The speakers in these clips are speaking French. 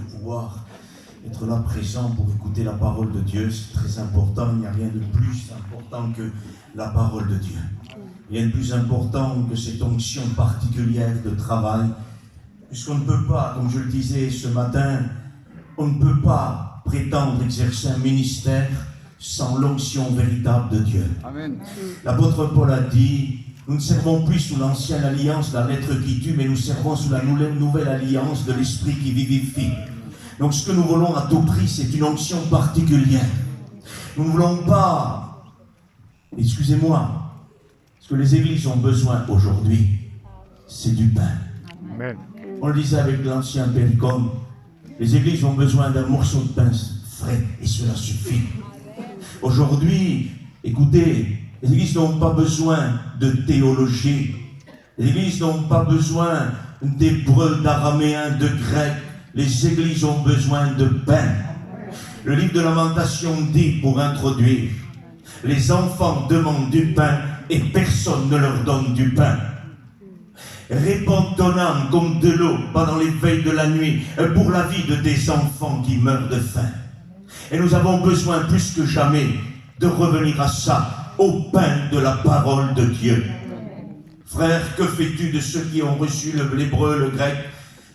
pouvoir être là présent pour écouter la parole de Dieu. C'est très important. Il n'y a rien de plus important que la parole de Dieu. Rien de plus important que cette onction particulière de travail. Puisqu'on ne peut pas, comme je le disais ce matin, on ne peut pas prétendre exercer un ministère sans l'onction véritable de Dieu. Amen. L'apôtre Paul a dit, nous ne servons plus sous l'ancienne alliance, la lettre qui tue, mais nous servons sous la nouvelle alliance de l'esprit qui vivifie. Donc ce que nous voulons à tout prix, c'est une onction particulière. Nous ne voulons pas, excusez-moi, ce que les églises ont besoin aujourd'hui, c'est du pain. Amen. On le disait avec l'ancien Péricom, les églises ont besoin d'un morceau de pain frais, et cela suffit. Aujourd'hui, écoutez, les églises n'ont pas besoin de théologie. Les églises n'ont pas besoin d'hébreu, d'araméen, de grec. Les églises ont besoin de pain. Le livre de Lamentation dit, pour introduire, les enfants demandent du pain et personne ne leur donne du pain. Répands ton âme comme de l'eau pendant les veilles de la nuit pour la vie de tes enfants qui meurent de faim. Et nous avons besoin plus que jamais de revenir à ça, au pain de la parole de Dieu. Frère, que fais-tu de ceux qui ont reçu l'hébreu, le grec,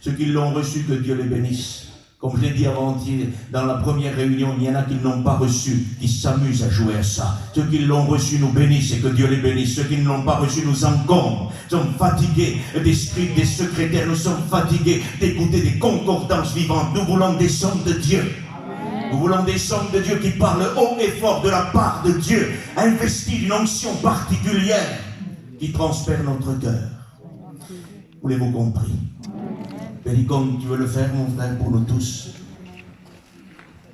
ceux qui l'ont reçu, que Dieu les bénisse. Comme je l'ai dit avant-hier, dans la première réunion, il y en a qui ne l'ont pas reçu, qui s'amusent à jouer à ça. Ceux qui l'ont reçu nous bénissent et que Dieu les bénisse. Ceux qui ne l'ont pas reçu nous encombrent. Nous sommes fatigués des scribes, des secrétaires, nous sommes fatigués d'écouter des concordances vivantes. Nous voulons des sons de Dieu. Nous voulons des sons de Dieu qui parlent haut et fort de la part de Dieu, investis d'une onction particulière qui transfère notre cœur. Voulez-vous compris? Péricom, tu veux le faire, mon frère, pour nous tous?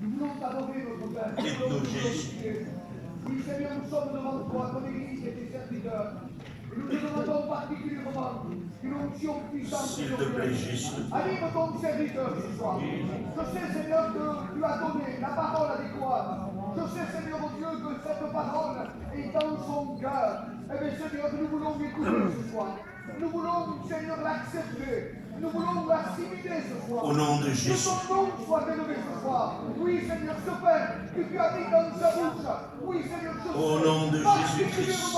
Nous voulons t'adorer, notre Père. Aide-nous, Jésus. Oui, Seigneur, nous sommes devant toi, ton Église et tes serviteurs. Et nous te demandons particulièrement une onction puissante. S'il te plaît, Jésus. Anime ton serviteur ce soir. Je sais, Seigneur, que tu as donné la parole adéquate. Je sais, Seigneur, mon Dieu, que cette parole est dans son cœur. Eh bien, Seigneur, nous voulons l'écouter ce soir. Nous voulons, Seigneur, l'accepter. Nous voulons l'assimiler ce soir. Au nom de Jésus. Que ton nom soit élevé ce soir. Oui, Seigneur, ce Père que tu as mis dans sa bouche. Oui, Seigneur, je sais. Au nom de Jésus-Christ.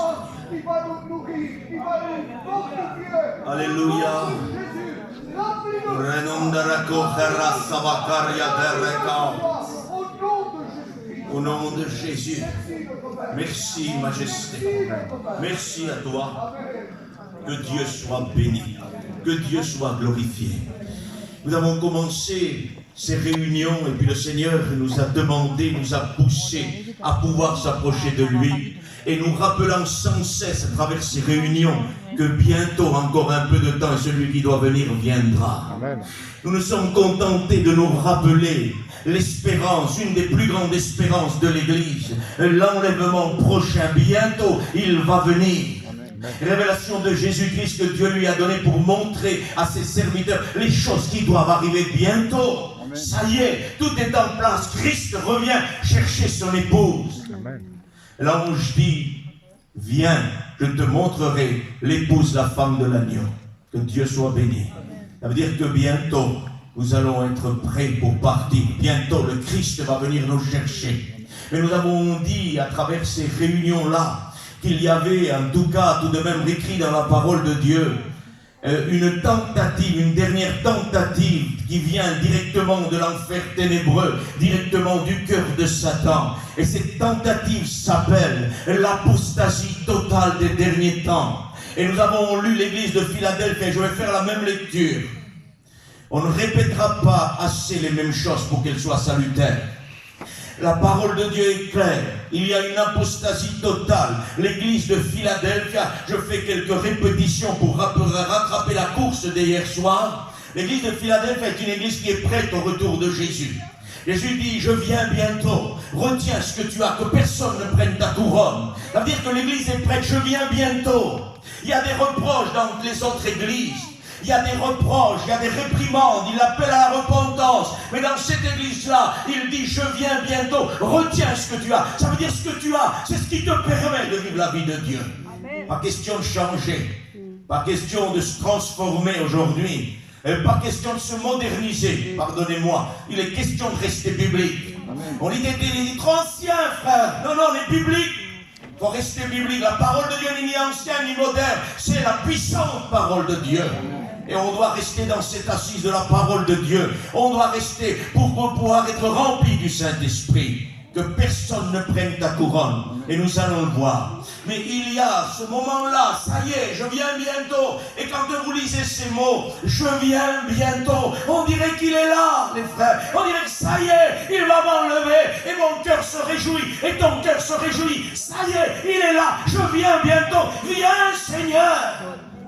Il va nous nourrir. Il va nous fortifier. Alléluia. Au nom de Jésus. Remplis-nous. Au nom de Jésus. Au nom de Jésus. Merci, notre Père. Merci, Majesté. Merci, notre Père. Merci à toi. Amen. Que Dieu soit béni. Que Dieu soit glorifié. Nous avons commencé ces réunions et puis le Seigneur nous a demandé, nous a poussé à pouvoir s'approcher de lui. Et nous rappelant sans cesse à travers ces réunions que bientôt, encore un peu de temps, celui qui doit venir viendra. Amen. Nous nous sommes contentés de nous rappeler l'espérance, une des plus grandes espérances de l'Église, l'enlèvement prochain. Bientôt, il va venir. Révélation de Jésus-Christ que Dieu lui a donnée pour montrer à ses serviteurs les choses qui doivent arriver bientôt. Amen. Ça y est, tout est en place. Christ revient chercher son épouse. Amen. L'ange dit, viens, je te montrerai l'épouse, la femme de l'agneau. Que Dieu soit béni. Ça veut dire que bientôt, nous allons être prêts pour partir. Bientôt, le Christ va venir nous chercher. Mais nous avons dit à travers ces réunions-là, qu'il y avait, en tout cas, tout de même écrit dans la parole de Dieu, une tentative, une dernière tentative qui vient directement de l'enfer ténébreux, directement du cœur de Satan. Et cette tentative s'appelle l'apostasie totale des derniers temps. Et nous avons lu l'église de Philadelphie, et je vais faire la même lecture. On ne répétera pas assez les mêmes choses pour qu'elles soient salutaires. La parole de Dieu est claire. Il y a une apostasie totale. L'église de Philadelphie, je fais quelques répétitions pour rattraper la course d'hier soir. L'église de Philadelphie est une église qui est prête au retour de Jésus. Jésus dit, je viens bientôt. Retiens ce que tu as, que personne ne prenne ta couronne. Ça veut dire que l'église est prête, je viens bientôt. Il y a des reproches dans les autres églises. Il y a des reproches, il y a des réprimandes, il appelle à la repentance. Mais dans cette église-là, il dit, je viens bientôt, retiens ce que tu as. Ça veut dire ce que tu as, c'est ce qui te permet de vivre la vie de Dieu. Pas question de changer, pas question de se transformer aujourd'hui. Pas question de se moderniser, pardonnez-moi. Il est question de rester biblique. Amen. On dit des trop anciens, frère. Non, on est biblique. Il faut rester biblique. La parole de Dieu n'est ni ancienne ni moderne. C'est la puissante parole de Dieu. Et on doit rester dans cette assise de la parole de Dieu. On doit rester pour pouvoir être rempli du Saint-Esprit. Que personne ne prenne ta couronne. Et nous allons le voir. Mais il y a ce moment-là, ça y est, je viens bientôt. Et quand vous lisez ces mots, je viens bientôt, on dirait qu'il est là, les frères. On dirait que ça y est, il va m'enlever. Et mon cœur se réjouit. Et ton cœur se réjouit. Ça y est, il est là, je viens bientôt. Viens, Seigneur.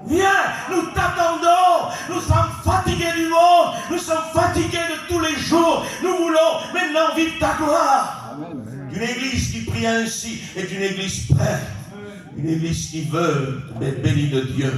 Viens, nous t'attendons. Nous sommes fatigués du monde. Nous sommes fatigués de tous les jours. Nous voulons maintenant vivre ta gloire. Une église qui prie ainsi est une église prête. Une église qui veut être bénie de Dieu.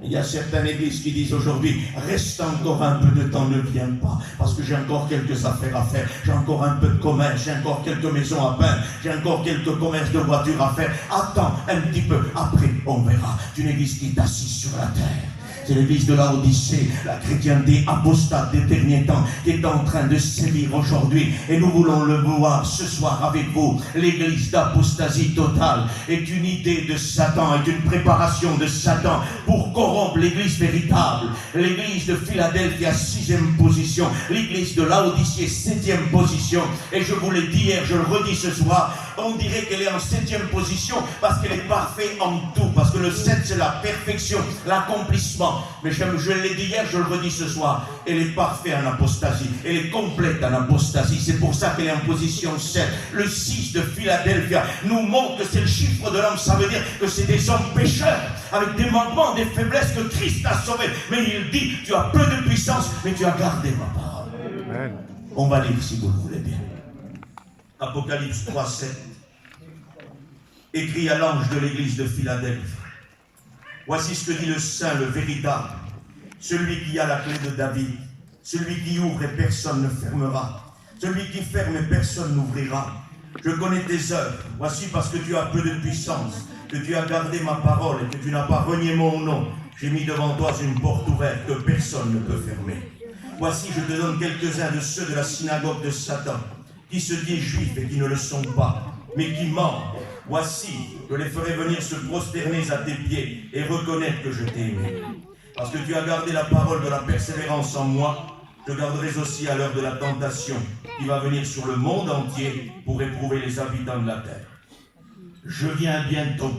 Il y a certaines églises qui disent aujourd'hui, reste encore un peu de temps, ne viens pas, parce que j'ai encore quelques affaires à faire, j'ai encore un peu de commerce, j'ai encore quelques maisons à peindre, j'ai encore quelques commerces de voitures à faire. Attends un petit peu, après on verra. C'est une église qui est assise sur la terre. C'est l'église de Laodicée, la chrétienté apostate des derniers temps, qui est en train de sévir aujourd'hui. Et nous voulons le voir ce soir avec vous. L'église d'apostasie totale est une idée de Satan, est une préparation de Satan pour corrompre l'église véritable. L'église de Philadelphie à 6e position, l'église de Laodicée 7e position. Et je vous l'ai dit hier, je le redis ce soir, on dirait qu'elle est en 7e position parce qu'elle est parfaite en tout. Parce que le 7 c'est la perfection, l'accomplissement. Mais je l'ai dit hier, je le redis ce soir. Elle est parfaite en apostasie. Elle est complète en apostasie. C'est pour ça qu'elle est en position 7. Le 6 de Philadelphie nous montre que c'est le chiffre de l'homme. Ça veut dire que c'est des hommes pécheurs, avec des manquements, des faiblesses que Christ a sauvés. Mais il dit, tu as peu de puissance, mais tu as gardé ma parole. Amen. On va lire si vous le voulez bien. Apocalypse 3:7. Écrit à l'ange de l'église de Philadelphie. Voici ce que dit le Saint, le véritable, celui qui a la clé de David, celui qui ouvre et personne ne fermera, celui qui ferme et personne n'ouvrira. Je connais tes œuvres, voici parce que tu as peu de puissance, que tu as gardé ma parole et que tu n'as pas renié mon nom. J'ai mis devant toi une porte ouverte que personne ne peut fermer. Voici, je te donne quelques-uns de ceux de la synagogue de Satan, qui se disent juifs et qui ne le sont pas, mais qui mentent. Voici, je les ferai venir se prosterner à tes pieds et reconnaître que je t'ai aimé. Parce que tu as gardé la parole de la persévérance en moi, je garderai aussi à l'heure de la tentation qui va venir sur le monde entier pour éprouver les habitants de la terre. Je viens bientôt.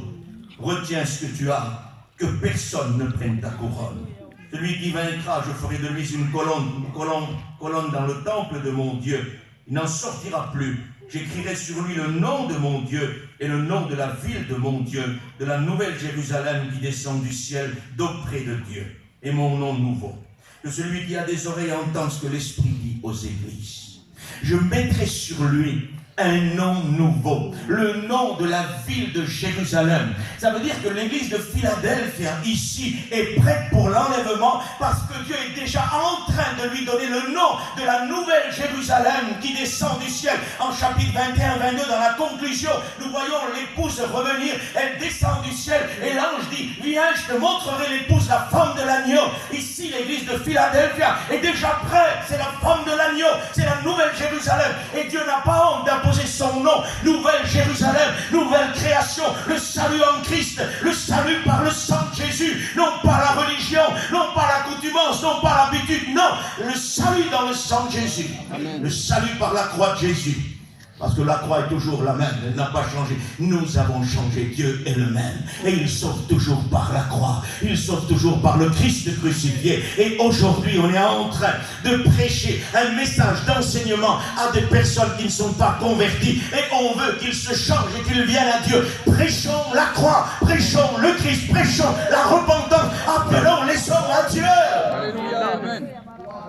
Retiens ce que tu as, que personne ne prenne ta couronne. Celui qui vaincra, je ferai de lui une colonne dans le temple de mon Dieu. Il n'en sortira plus. J'écrirai sur lui le nom de mon Dieu et le nom de la ville de mon Dieu, de la nouvelle Jérusalem qui descend du ciel d'auprès de Dieu, et mon nom nouveau. Que celui qui a des oreilles entende ce que l'Esprit dit aux églises. Je mettrai sur lui un nom nouveau, le nom de la ville de Jérusalem. Ça veut dire que l'église de Philadelphie ici est prête pour l'enlèvement parce que Dieu est déjà en train de lui donner le nom de la nouvelle Jérusalem qui descend du ciel. En chapitre 21-22, dans la conclusion, nous voyons l'épouse revenir, elle descend du ciel et l'ange dit, viens, je te montrerai l'épouse, la femme de l'agneau. Ici, l'église de Philadelphie est déjà prête, c'est la femme de l'agneau, c'est la nouvelle Jérusalem et Dieu n'a pas honte d'imposer son nom, nouvelle Jérusalem, nouvelle création, le salut en Christ, le salut par le sang de Jésus, non par la religion, non par l'accoutumance, non par l'habitude, non, le salut dans le sang de Jésus. Amen. Le salut par la croix de Jésus. Parce que la croix est toujours la même, elle n'a pas changé. Nous avons changé, Dieu est le même. Et il sauve toujours par la croix. Il sauve toujours par le Christ crucifié. Et aujourd'hui, on est en train de prêcher un message d'enseignement à des personnes qui ne sont pas converties. Et on veut qu'ils se changent et qu'ils viennent à Dieu. Prêchons la croix, prêchons le Christ, prêchons la repentance. Appelons les hommes à Dieu. Alléluia, amen.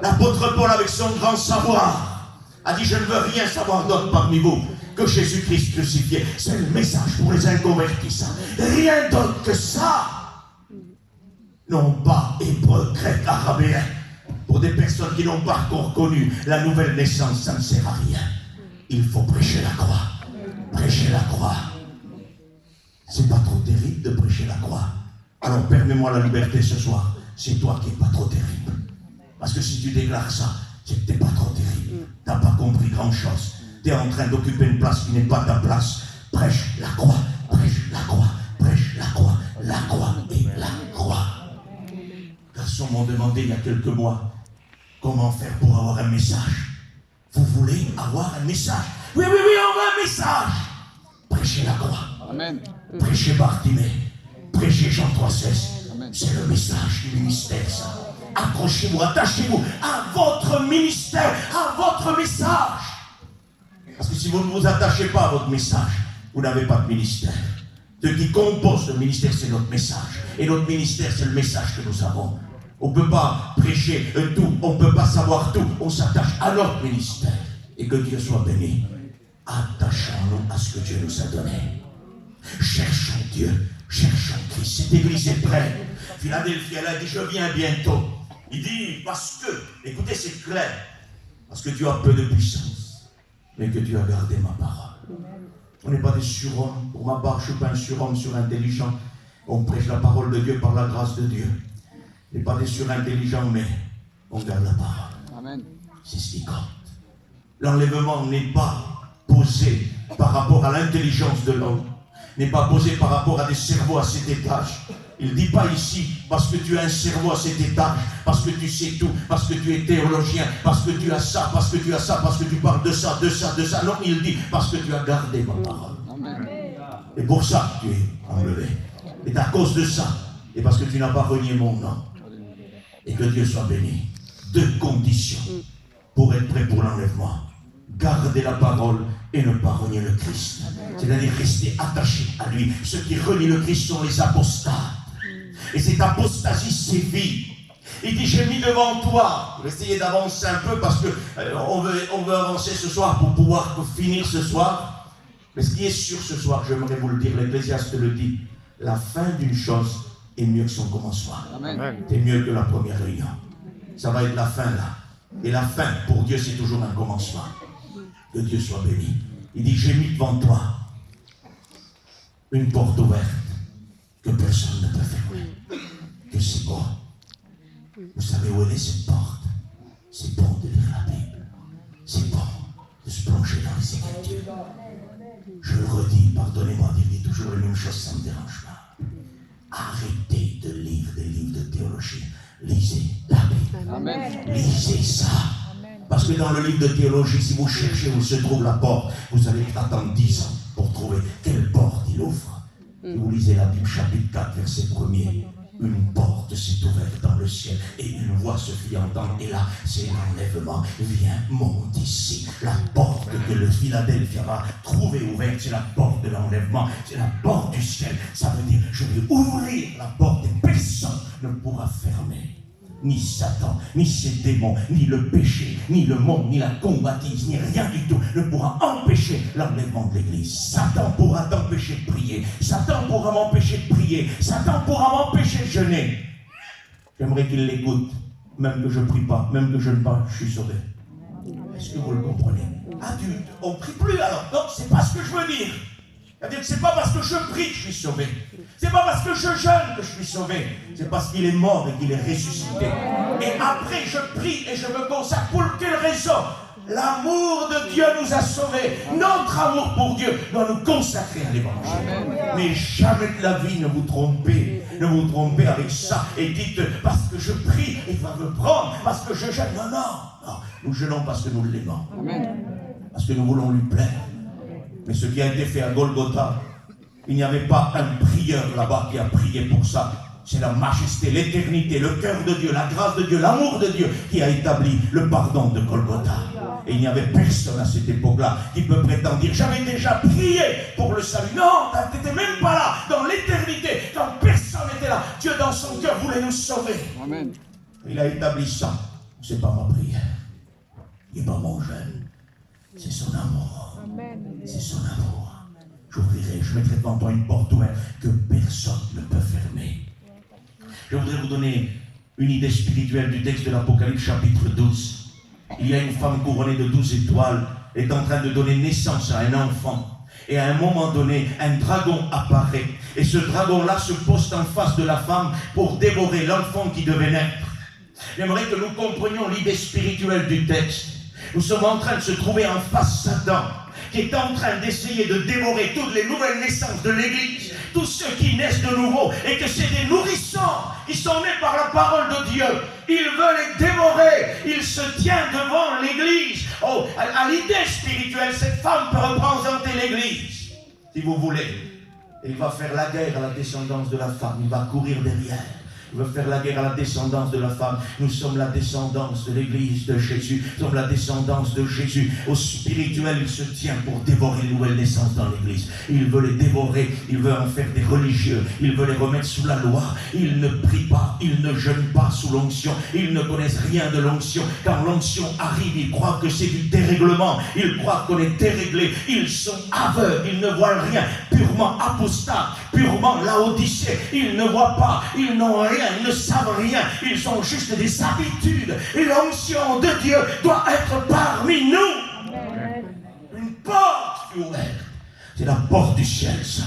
L'apôtre Paul, avec son grand savoir, a dit, je ne veux rien savoir d'autre parmi vous que Jésus-Christ crucifié. C'est le message pour les inconvertis, ça. Rien d'autre que ça. Non pas hébreu, grec, araméen. Pour des personnes qui n'ont pas encore connu la nouvelle naissance, ça ne sert à rien. Il faut prêcher la croix. Prêcher la croix. C'est pas trop terrible de prêcher la croix. Alors permets-moi la liberté ce soir. C'est toi qui n'es pas trop terrible. Parce que si tu déclares ça, c'est que tu n'es pas trop terrible. Tu n'as pas compris grand-chose. Tu es en train d'occuper une place qui n'est pas ta place. Prêche la croix, prêche la croix, prêche la croix et la croix. Garçons m'ont demandé il y a quelques mois comment faire pour avoir un message. Vous voulez avoir un message? Oui, on veut un message. Prêchez la croix. Amen. Prêchez Bartimée. Prêchez Jean 3,16. C'est le message du ministère, ça. Accrochez-vous, attachez-vous à votre ministère, à votre message. Parce que si vous ne vous attachez pas à votre message, vous n'avez pas de ministère. Ce qui compose le ministère, c'est notre message. Et notre ministère, c'est le message que nous avons. On ne peut pas prêcher tout, on ne peut pas savoir tout. On s'attache à notre ministère. Et que Dieu soit béni. Attachons-nous à ce que Dieu nous a donné. Cherchons Dieu, cherchons Christ. Cette église est prête. Philadelphie, elle a dit, je viens bientôt. Il dit, parce que, écoutez, c'est clair, parce que tu as peu de puissance, mais que tu as gardé ma parole. On n'est pas des surhommes. Pour ma part, je ne suis pas un surhomme surintelligent. On prêche la parole de Dieu par la grâce de Dieu. On n'est pas des surintelligents, mais on garde la parole. Amen. C'est ce qui compte. L'enlèvement n'est pas posé par rapport à l'intelligence de l'homme, n'est pas posé par rapport à des cerveaux à cet étage. Il ne dit pas ici, parce que tu as un cerveau à cet étage, parce que tu sais tout, parce que tu es théologien, parce que tu as ça, parce que tu as ça, parce que tu parles de ça, de ça, de ça. Non, il dit, parce que tu as gardé ma parole. Amen. Et pour ça, tu es enlevé. Et à cause de ça, et parce que tu n'as pas renié mon nom. Et que Dieu soit béni. 2 conditions pour être prêt pour l'enlèvement. Garder la parole et ne pas renier le Christ. C'est-à-dire rester attaché à lui. Ceux qui renient le Christ sont les apostates. Et cette apostasie sévit. Il dit, j'ai mis devant toi. Je vais essayer d'avancer un peu parce que on veut avancer ce soir pour pouvoir finir ce soir. Mais ce qui est sûr ce soir, j'aimerais vous le dire, l'Ecclésiaste le dit, la fin d'une chose est mieux que son commencement. C'est mieux que la première réunion. Ça va être la fin là. Et la fin, pour Dieu, c'est toujours un commencement. Que Dieu soit béni. Il dit, j'ai mis devant toi une porte ouverte que personne ne peut fermer. Que c'est bon. Vous savez où elle est cette porte? C'est bon de lire la Bible. C'est bon de se plonger dans les Écritures. Je le redis, pardonnez-moi de dire toujours les mêmes choses, ça ne me dérange pas. Arrêtez de lire des livres de théologie. Lisez la Bible. Amen. Lisez ça. Parce que dans le livre de théologie, si vous cherchez où se trouve la porte, vous allez attendre 10 ans pour trouver quelle porte il ouvre. Et vous lisez la Bible, chapitre 4, verset 1er. Une porte s'est ouverte dans le ciel et une voix se fit entendre. Et là, c'est l'enlèvement. Viens, monte ici. La porte que le Philadelphie va trouver ouverte, c'est la porte de l'enlèvement. C'est la porte du ciel. Ça veut dire, je vais ouvrir la porte et personne ne pourra fermer. Ni Satan, ni ses démons, ni le péché, ni le monde, ni la combattise, ni rien du tout ne pourra empêcher l'enlèvement de l'Église. Satan pourra t'empêcher de prier. Satan pourra m'empêcher de prier. Satan pourra m'empêcher de jeûner. J'aimerais qu'il l'écoute, même que je ne prie pas, même que je ne parle, je suis sauvé. Est-ce que vous le comprenez? Adulte, on ne prie plus alors. Non, c'est pas ce que je veux dire. C'est-à-dire que c'est pas parce que je prie que je suis sauvé. C'est pas parce que je jeûne que je suis sauvé. C'est parce qu'il est mort et qu'il est ressuscité. Et après, je prie et je me consacre. Pour quelle raison? L'amour de Dieu nous a sauvés. Notre amour pour Dieu doit nous consacrer à l'évangile. Mais jamais de la vie ne vous trompez. Ne vous trompez avec ça. Et dites, parce que je prie, il va me prendre. Parce que je jeûne. Non, non, non. Nous jeûnons parce que nous l'aimons. Parce que nous voulons lui plaire. Mais ce qui a été fait à Golgotha, il n'y avait pas un prieur là-bas qui a prié pour ça. C'est la majesté, l'éternité, le cœur de Dieu, la grâce de Dieu, l'amour de Dieu qui a établi le pardon de Golgotha. Et il n'y avait personne à cette époque-là qui peut prétendre dire, j'avais déjà prié pour le salut. Non, tu n'étais même pas là, dans l'éternité, quand personne n'était là. Dieu dans son cœur voulait nous sauver. Amen. Il a établi ça. C'est pas ma prière. Il n'est pas mon jeûne. C'est son amour. C'est son amour. J'ouvrirai, je mettrai devant toi une porte ouverte que personne ne peut fermer. Je voudrais vous donner une idée spirituelle du texte de l'Apocalypse chapitre 12. Il y a une femme couronnée de 12 étoiles, elle est en train de donner naissance à un enfant. Et à un moment donné, un dragon apparaît. Et ce dragon-là se poste en face de la femme pour dévorer l'enfant qui devait naître. J'aimerais que nous comprenions l'idée spirituelle du texte. Nous sommes en train de se trouver en face Satan, qui est en train d'essayer de dévorer toutes les nouvelles naissances de l'Église, tous ceux qui naissent de nouveau, et que c'est des nourrissons qui sont nés par la parole de Dieu. Il veut les dévorer. Il se tient devant l'Église. Oh, à l'idée spirituelle, cette femme peut représenter l'Église, si vous voulez. Et il va faire la guerre à la descendance de la femme. Il va courir derrière. Il va faire la guerre à la descendance de la femme. Nous sommes la descendance de l'Église de Jésus. Nous sommes la descendance de Jésus. Au spirituel, il se tient pour dévorer les nouvelles naissances dans l'Église. Il veut les dévorer. Il veut en faire des religieux. Il veut les remettre sous la loi. Ils ne prient pas. Ils ne jeûnent pas sous l'onction. Ils ne connaissent rien de l'onction. Quand l'onction arrive, ils croient que c'est du dérèglement. Ils croient qu'on est déréglé. Ils sont aveugles. Ils ne voient rien. Purement apostat. Purement laodicée. Ils ne voient pas. Ils n'ont rien. Ils ne savent rien, ils ont juste des habitudes. Et l'onction de Dieu doit être parmi nous. Amen. Une porte qui est ouverte. C'est la porte du ciel, ça.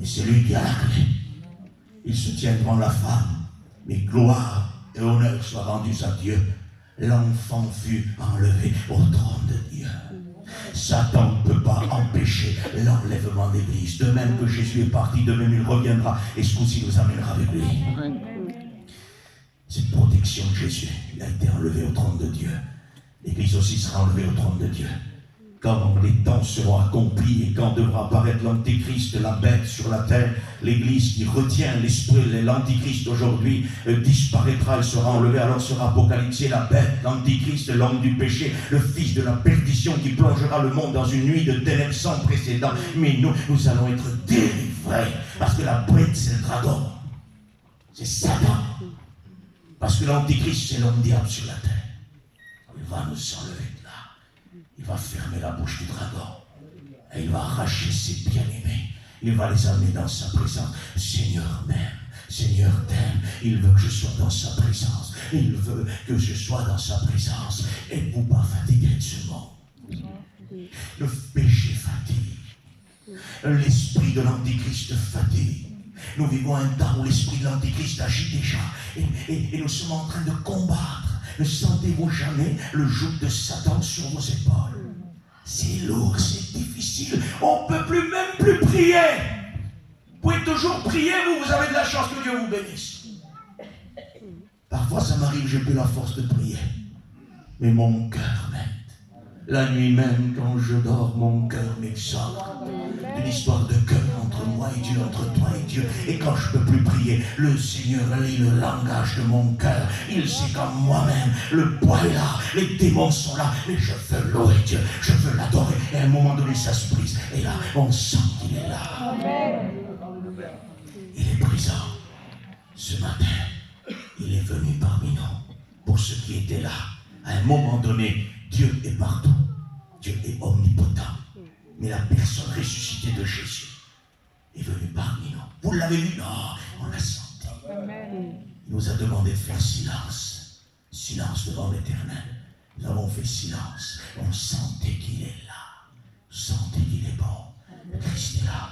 Et c'est lui qui a la clé. Il se tient devant la femme. Mais gloire et honneur soient rendus à Dieu. L'enfant fut enlevé au trône de Dieu. Satan ne peut pas empêcher l'enlèvement de l'Église. De même que Jésus est parti, de même il reviendra. Et ce coup-ci nous amènera avec lui. Cette protection de Jésus, il a été enlevé au trône de Dieu. L'Église aussi sera enlevée au trône de Dieu. Quand les temps seront accomplis et quand devra apparaître l'Antéchrist, la bête sur la terre, l'Église qui retient l'esprit, l'Antéchrist aujourd'hui disparaîtra, elle sera enlevée, alors sera apocalypsée la bête, l'Antéchrist, l'homme du péché, le fils de la perdition qui plongera le monde dans une nuit de ténèbres sans précédent. Mais nous allons être délivrés, parce que la bête c'est le dragon, c'est Satan, parce que l'Antéchrist c'est l'homme diable sur la terre. Il va nous enlever de là. Il va fermer la bouche du dragon. Et il va arracher ses bien-aimés. Il va les amener dans sa présence. Seigneur m'aime. Seigneur t'aime. Il veut que je sois dans sa présence. Il veut que je sois dans sa présence. Êtes-vous pas fatigué de ce monde? Le péché fatigue. L'esprit de l'Antéchrist fatigue. Nous vivons un temps où l'esprit de l'Antéchrist agit déjà. Et nous sommes en train de combattre. Ne sentez-vous jamais le joug de Satan sur vos épaules? C'est lourd, c'est difficile. On ne peut même plus prier. Vous pouvez toujours prier, vous avez de la chance que Dieu vous bénisse. Parfois ça m'arrive, j'ai plus la force de prier. Mais mon cœur m'aide. La nuit même, quand je dors, mon cœur m'exhorte. Une histoire de cœur entre moi et Dieu, entre toi et Dieu. Et quand je ne peux plus prier, le Seigneur lit le langage de mon cœur. Il sait comme moi-même, le poids est là, les démons sont là, mais je veux louer Dieu, je veux l'adorer. Et à un moment donné, ça se brise. Et là, on sent qu'il est là. Amen. Il est présent. Ce matin, il est venu parmi nous. Pour ceux qui étaient là, à un moment donné, Dieu est partout. Dieu est omnipotent. Mais la personne ressuscitée de Jésus est venue parmi nous. Vous l'avez vu? Non, on l'a senti. Il nous a demandé de faire silence. Silence devant l'Éternel. Nous avons fait silence. On sentait qu'il est là. On sentait qu'il est bon. Christ est là.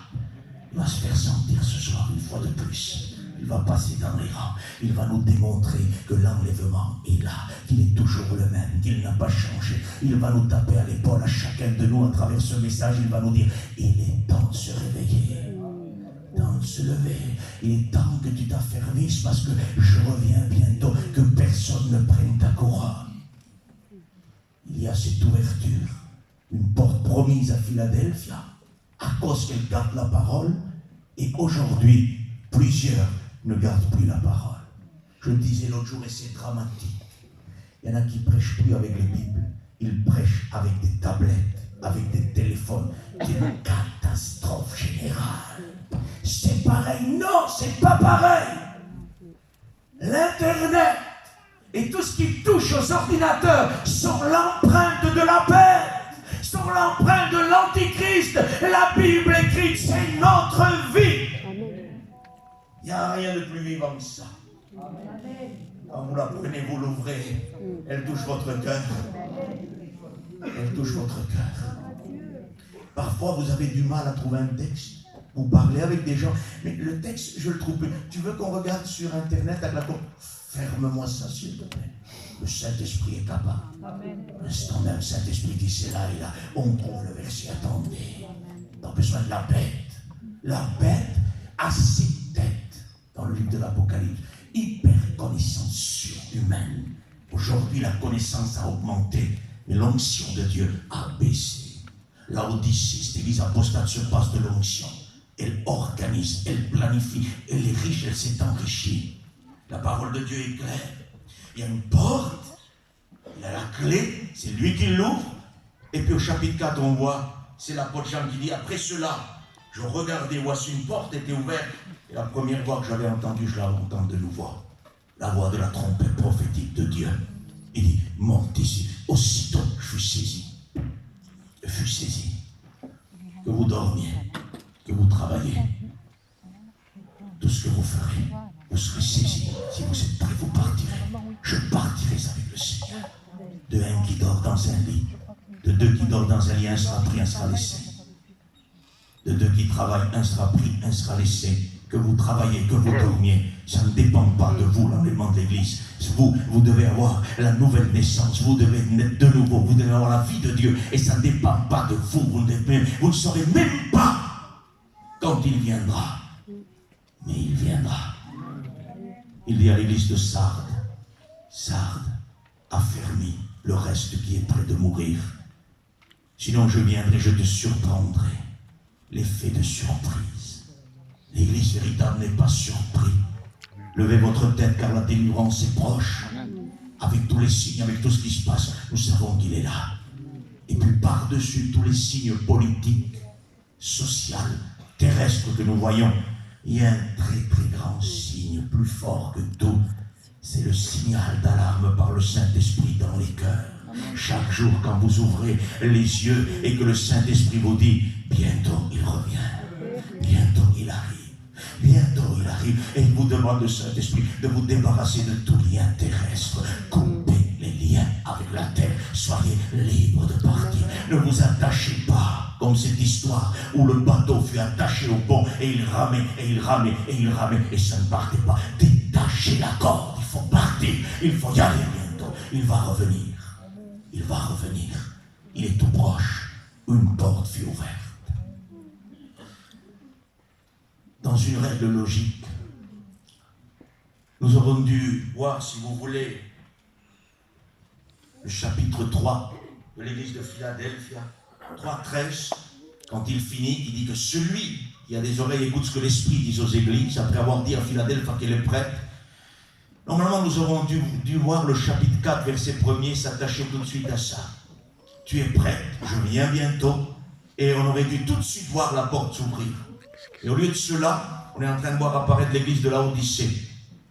Il va se faire sentir ce soir une fois de plus. Il va passer dans les rangs. Il va nous démontrer que l'enlèvement est là, qu'il est toujours le même, qu'il n'a pas changé. Il va nous taper à l'épaule à chacun de nous à travers ce message. Il va nous dire, il est temps de se réveiller, temps de se lever. Il est temps que tu t'affermisses parce que je reviens bientôt, que personne ne prenne ta couronne. Il y a cette ouverture, une porte promise à Philadelphia, à cause qu'elle garde la parole. Et aujourd'hui, plusieurs ne gardent plus la parole. Je le disais l'autre jour et c'est dramatique. Il y en a qui ne prêchent plus avec les Bibles. Ils prêchent avec des tablettes, avec des téléphones. C'est une catastrophe générale. C'est pareil. Non, c'est pas pareil. L'Internet et tout ce qui touche aux ordinateurs sont l'empreinte de la paix, sont l'empreinte de l'Antichrist. La Bible écrite, c'est notre vie. Il n'y a rien de plus vivant que ça. Quand vous la prenez, vous l'ouvrez, elle touche votre cœur. Elle touche votre cœur. Parfois, vous avez du mal à trouver un texte. Vous parlez avec des gens, mais le texte, je le trouve plus. Tu veux qu'on regarde sur Internet avec la Ferme-moi ça, s'il te plaît. Le Saint-Esprit est capable. L'instant même, le Saint-Esprit dit c'est là et là. On trouve le verset, attendez. On a besoin de la bête. La bête a 6 têtes dans le livre de l'Apocalypse. Hyper connaissance surhumaine. Aujourd'hui, la connaissance a augmenté, mais l'onction de Dieu a baissé. L'Odyssée, cette église apostate se passe de l'onction. Elle organise, elle planifie, elle est riche, elle s'est enrichie. La parole de Dieu est claire. Il y a une porte, il a la clé, c'est lui qui l'ouvre. Et puis au chapitre 4, on voit, c'est l'apôtre Jean qui dit, après cela, je regardais, voici une porte était ouverte. Et la première voix que j'avais entendue, je la entends de nouveau. La voix de la trompette prophétique de Dieu. Il dit, monte ici. Aussitôt, je fus saisi. Je fus saisi. Que vous dormiez, que vous travaillez, tout ce que vous ferez, vous serez saisis. Si vous êtes prêts, vous partirez. Je partirai avec le Seigneur. De un qui dort dans un lit, de 2 qui dort dans un lit, un sera pris, un sera laissé. De 2 qui travaillent, un sera pris, un sera laissé. Que vous travaillez, que vous dormiez, ça ne dépend pas de vous, l'enlèvement de l'Église. Vous devez avoir la nouvelle naissance, vous devez naître de nouveau, vous devez avoir la vie de Dieu, et ça ne dépend pas de vous, vous ne saurez même pas quand il viendra. Mais il viendra. Il dit à l'église de Sardes, Sardes, affermis le reste qui est près de mourir. Sinon je viendrai, je te surprendrai. L'effet de surprise. L'église véritable n'est pas surprise. Levez votre tête car la délivrance est proche. Avec tous les signes, avec tout ce qui se passe, nous savons qu'il est là. Et puis par-dessus tous les signes politiques, sociaux, terrestres que nous voyons, il y a un très très grand signe, plus fort que tout. C'est le signal d'alarme par le Saint-Esprit dans les cœurs. Chaque jour quand vous ouvrez les yeux et que le Saint-Esprit vous dit, bientôt il revient, bientôt il arrive. Bientôt il arrive et il vous demande, le Saint-Esprit, de vous débarrasser de tout lien terrestre. Coupez les liens avec la terre. Soyez libres de partir. Ne vous attachez pas comme cette histoire où le bateau fut attaché au pont et il ramait, et il ramait, et il ramait et ça ne partait pas. Détachez la corde, il faut partir. Il faut y aller bientôt. Il va revenir. Il va revenir. Il est tout proche. Une porte fut ouverte. Dans une règle logique, nous aurons dû voir, si vous voulez, le chapitre 3 de l'église de Philadelphie, 3:13, quand il finit, il dit que celui qui a des oreilles écoute ce que l'Esprit dit aux églises, après avoir dit à Philadelphie qu'elle est prête. Normalement, nous aurons dû voir le chapitre 4, verset 1er, s'attacher tout de suite à ça. Tu es prête, je viens bientôt, et on aurait dû tout de suite voir la porte s'ouvrir. Et au lieu de cela, on est en train de voir apparaître l'église de la Odyssée.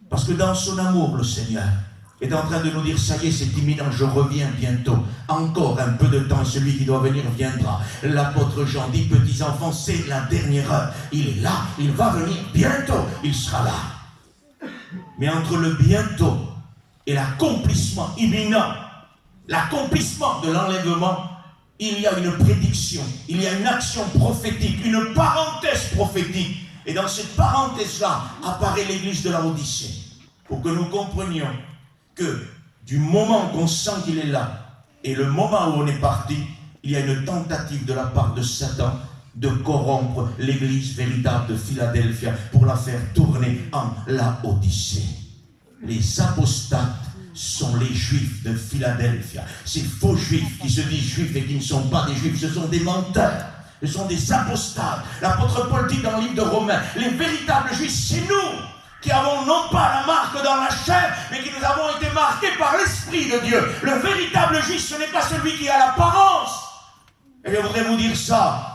Parce que dans son amour, le Seigneur est en train de nous dire, ça y est, c'est imminent, je reviens bientôt. Encore un peu de temps, celui qui doit venir viendra. L'apôtre Jean dit, petits enfants, c'est la dernière heure. Il est là, il va venir bientôt, il sera là. Mais entre le bientôt et l'accomplissement imminent, l'accomplissement de l'enlèvement, il y a une prédiction, il y a une action prophétique, une parenthèse prophétique. Et dans cette parenthèse-là, apparaît l'église de la Odyssée. Pour que nous comprenions que du moment qu'on sent qu'il est là, et le moment où on est parti, il y a une tentative de la part de Satan de corrompre l'église véritable de Philadelphie pour la faire tourner en la Odyssée. Les apostates sont les juifs de Philadelphie. Ces faux juifs qui se disent juifs et qui ne sont pas des juifs, ce sont des menteurs, ce sont des apostates. L'apôtre Paul dit dans le livre de Romains, les véritables juifs, c'est nous qui avons non pas la marque dans la chair, mais qui nous avons été marqués par l'Esprit de Dieu. Le véritable juif, ce n'est pas celui qui a l'apparence. Et je voudrais vous dire ça.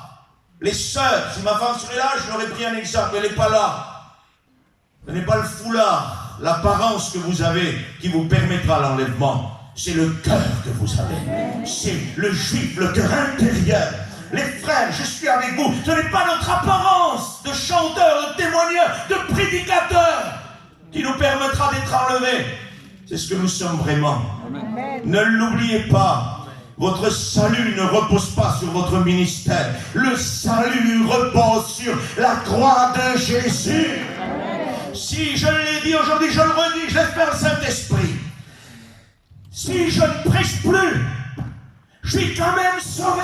Les sœurs, si ma femme serait là, je leur ai pris un exemple, elle n'est pas là. Ce n'est pas le foulard, l'apparence que vous avez qui vous permettra l'enlèvement. C'est le cœur que vous avez. C'est le juif, le cœur intérieur. Les frères, je suis avec vous. Ce n'est pas notre apparence de chanteur, de témoigneur, de prédicateur qui nous permettra d'être enlevés. C'est ce que nous sommes vraiment. Amen. Ne l'oubliez pas. Votre salut ne repose pas sur votre ministère. Le salut repose sur la croix de Jésus. Si je l'ai dit aujourd'hui, je le redis, je l'espère le Saint-Esprit. Si je ne prêche plus, je suis quand même sauvé.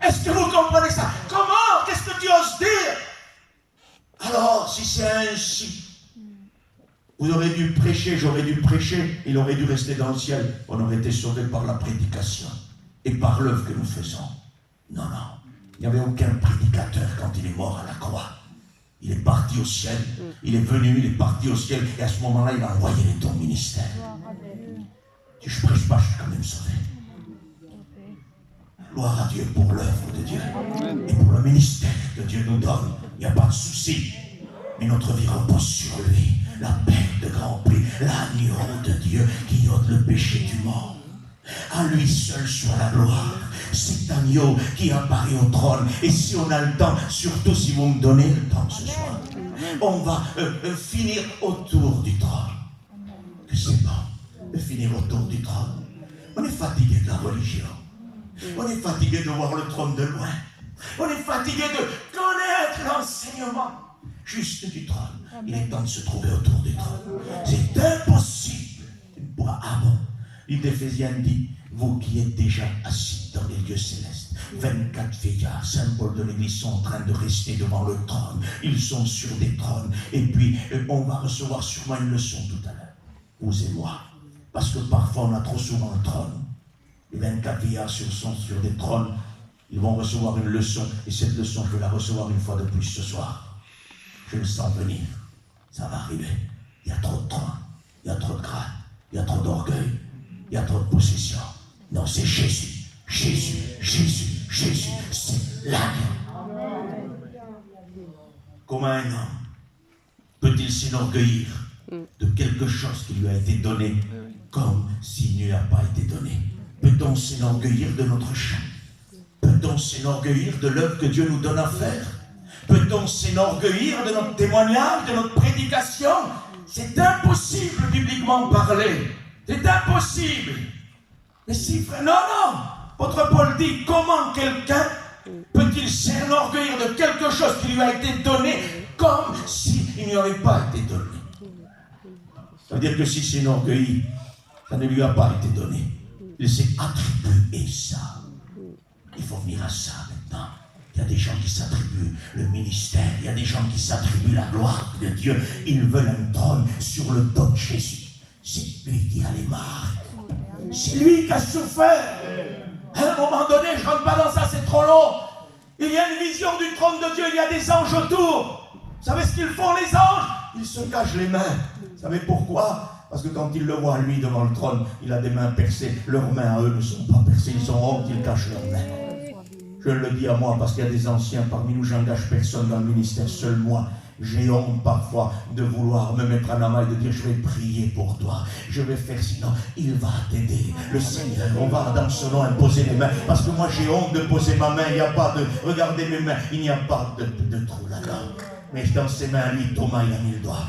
Est-ce que vous comprenez ça? Comment? Qu'est-ce que tu oses dire? Alors, si c'est ainsi, vous aurez dû prêcher, j'aurais dû prêcher, il aurait dû rester dans le ciel. On aurait été sauvé par la prédication et par l'œuvre que nous faisons. Non, non. Il n'y avait aucun prédicateur quand il est mort à la croix. Il est parti au ciel, il est venu, il est parti au ciel, et à ce moment-là, il a envoyé les dons ministères. Si je ne prêche pas, je suis quand même sauvé. Gloire à Dieu pour l'œuvre de Dieu et pour le ministère que Dieu nous donne. Il n'y a pas de souci. Mais notre vie repose sur lui. La paix de grand prix, l'agneau de Dieu qui ôte le péché du monde. À lui seul soit la gloire. Cet agneau qui apparaît au trône. Et si on a le temps, surtout si vous me donnez le temps ce soir, on va finir autour du trône. Que c'est bon de finir autour du trône. On est fatigué de la religion. On est fatigué de voir le trône de loin. On est fatigué de connaître l'enseignement juste du trône. Il est temps de se trouver autour du trône. C'est impossible. Ah bon? Livre d'Éphésiens dit, vous qui êtes déjà assis dans les lieux célestes, 24 vieillards, symboles de l'Église, sont en train de rester devant le trône. Ils sont sur des trônes. Et puis, on va recevoir sûrement une leçon tout à l'heure. Vous et moi. Parce que parfois, on a trop souvent le trône. Les 24 vieillards sont sur des trônes. Ils vont recevoir une leçon. Et cette leçon, je vais la recevoir une fois de plus ce soir. Je le sens venir. Ça va arriver. Il y a trop de trônes. Il y a trop de grades. Il y a trop d'orgueil. Il y a trop de possession. Non, c'est Jésus. Jésus, Jésus, Jésus. C'est l'agneau. Comment un homme peut-il s'enorgueillir de quelque chose qui lui a été donné comme s'il ne lui a pas été donné? Peut-on s'enorgueillir de notre chant? Peut-on s'enorgueillir de l'œuvre que Dieu nous donne à faire? Peut-on s'enorgueillir de notre témoignage, de notre prédication? C'est impossible bibliquement parler. C'est impossible. Mais si, frère, non, non. Votre Paul dit, comment quelqu'un peut-il s'enorgueillir de quelque chose qui lui a été donné comme s'il n'y aurait pas été donné? Ça veut dire que si s'enorgueillit, ça ne lui a pas été donné. Il s'est attribué ça. Il faut venir à ça maintenant. Il y a des gens qui s'attribuent le ministère. Il y a des gens qui s'attribuent la gloire de Dieu. Ils veulent un trône sur le dos de Jésus. C'est lui qui a les marques. C'est lui qui a souffert. À un moment donné, je ne rentre pas dans ça, c'est trop long. Il y a une vision du trône de Dieu. Il y a des anges autour. Vous savez ce qu'ils font, les anges? Ils se cachent les mains. Vous savez pourquoi? Parce que quand ils le voient, lui, devant le trône, il a des mains percées. Leurs mains, à eux, ne sont pas percées. Ils sont honte, ils cachent leurs mains. Je le dis à moi, parce qu'il y a des anciens parmi nous, j'engage personne dans le ministère, seul moi. J'ai honte parfois de vouloir me mettre en amant et de dire, je vais prier pour toi. Je vais faire, sinon, il va t'aider. Le Seigneur, on va dans son nom imposer les mains. Parce que moi, j'ai honte de poser ma main. Il n'y a pas de, regardez mes mains, il n'y a pas de trou là-dedans. Mais dans ses mains, lui, Thomas, il a mis le doigt.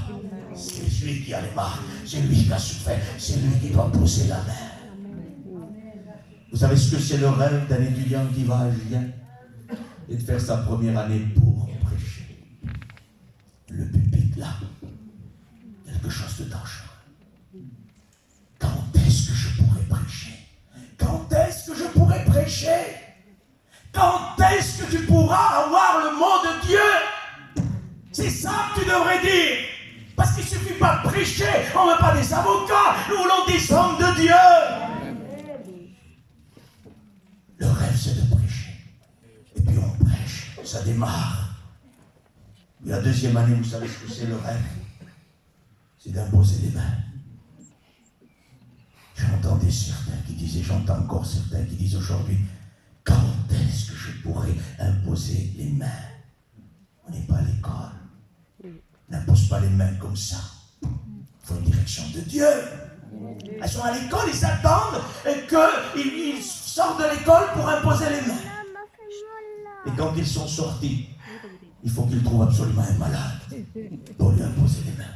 C'est lui qui a les marques. C'est lui qui a souffert. C'est lui qui doit poser la main. Vous savez ce que c'est le rêve d'un étudiant qui va à Julien et de faire sa première année pour prêcher? Le pupitre là, quelque chose de dangereux. Quand est-ce que je pourrais prêcher? Quand est-ce que je pourrais prêcher? Quand est-ce que tu pourras avoir le mot de Dieu? C'est ça que tu devrais dire. Parce qu'il ne suffit pas de prêcher, on ne veut pas des avocats, nous voulons des hommes de Dieu. Le rêve, c'est de prêcher. Et puis on prêche, ça démarre. Et la deuxième année, vous savez ce que c'est le rêve? C'est d'imposer les mains. J'entendais certains qui disaient, j'entends encore certains qui disent aujourd'hui, quand est-ce que je pourrais imposer les mains? On n'est pas à l'école. N'impose pas les mains comme ça. Il faut une direction de Dieu. Elles sont à l'école, ils attendent qu'ils sortent de l'école pour imposer les mains. Et quand ils sont sortis, il faut qu'ils trouvent absolument un malade pour lui imposer les mains.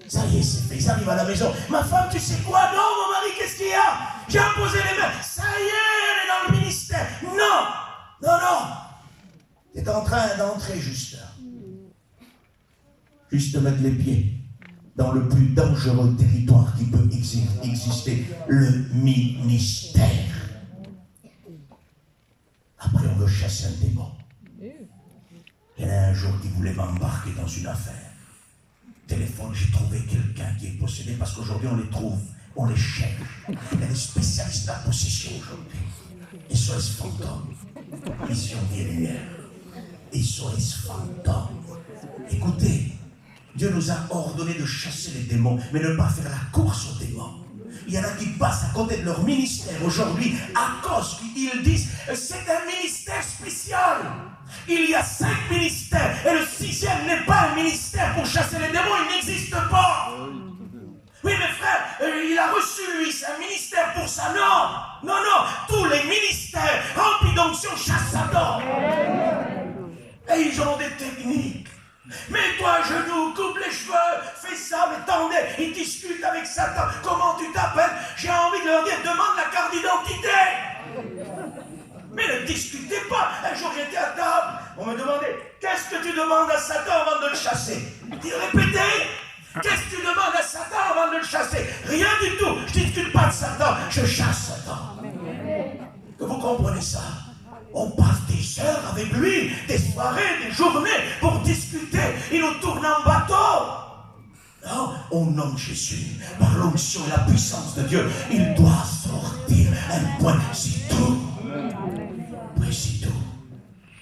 Ça y est, c'est fait. Ils arrivent à la maison. Ma femme, tu sais quoi? Non, mon mari, qu'est-ce qu'il y a? J'ai imposé les mains. Ça y est, elle est dans le ministère. Non, non, non. Tu es en train d'entrer juste là. juste mettre les pieds dans le plus dangereux territoire qui peut exister, le ministère. Après, on veut chasser un démon. Il y en a un jour qui voulait m'embarquer dans une affaire. Téléphone, j'ai trouvé quelqu'un qui est possédé, parce qu'aujourd'hui on les trouve, on les cherche. Il y a des spécialistes de la possession aujourd'hui. SOS fantôme, mission guerrière, SOS fantôme. Écoutez, Dieu nous a ordonné de chasser les démons, mais ne pas faire la course aux démons. Il y en a qui passent à côté de leur ministère aujourd'hui à cause qu'ils disent c'est un ministère spécial. Il y a 5 ministères et le 6e n'est pas un ministère pour chasser les démons, il n'existe pas. Oui mais frère, il a reçu lui, c'est un ministère pour ça. Non, non, non, tous les ministères remplis d'onction chassent Satan. Et ils ont des techniques. Mets-toi à genoux, coupe les cheveux, fais ça, mais attendez, ils discutent avec Satan. Comment tu t'appelles? J'ai envie de leur dire, demande la carte d'identité. Mais ne discutez pas. Un jour j'étais à table, on me demandait, qu'est-ce que tu demandes à Satan avant de le chasser? Il répétait, qu'est-ce que tu demandes à Satan avant de le chasser? Rien du tout, je ne discute pas de Satan, je chasse Satan. Que vous comprenez ça? On passe des heures avec lui, des soirées, des journées pour discuter. Il nous tourne en bateau. Non, au nom de Jésus, par l'onction et la puissance de Dieu, il doit sortir. Un point, c'est tout. Oui, c'est tout.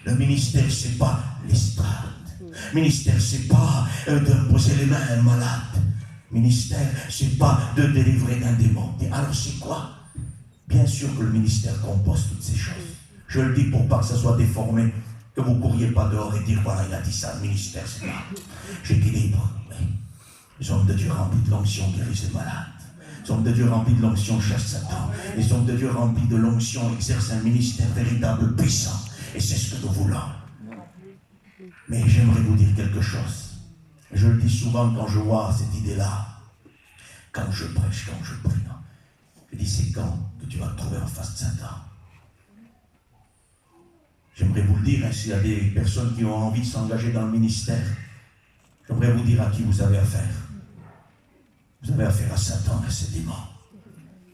Le ministère, c'est pas l'estrade. Le ministère, c'est pas de poser les mains à un malade. Le ministère, c'est pas de délivrer d'un démon. Et alors, c'est quoi? Bien sûr que le ministère compose toutes ces choses. Je le dis pour pas que ça soit déformé, que vous ne couriez pas dehors et dire voilà, il a dit ça, le ministère, c'est là. J'équilibre. Oui. Les hommes de Dieu remplis de l'onction guérissent les malades. Les hommes de Dieu remplis de l'onction chassent Satan. Les hommes de Dieu remplis de l'onction exercent un ministère véritable, puissant. Et c'est ce que nous voulons. Mais j'aimerais vous dire quelque chose. Je le dis souvent quand je vois cette idée-là. Quand je prêche, quand je prie. Je dis c'est quand que tu vas te trouver en face de Satan. J'aimerais vous le dire, hein, s'il y a des personnes qui ont envie de s'engager dans le ministère, j'aimerais vous dire à qui vous avez affaire. Vous avez affaire à Satan et à ses démons.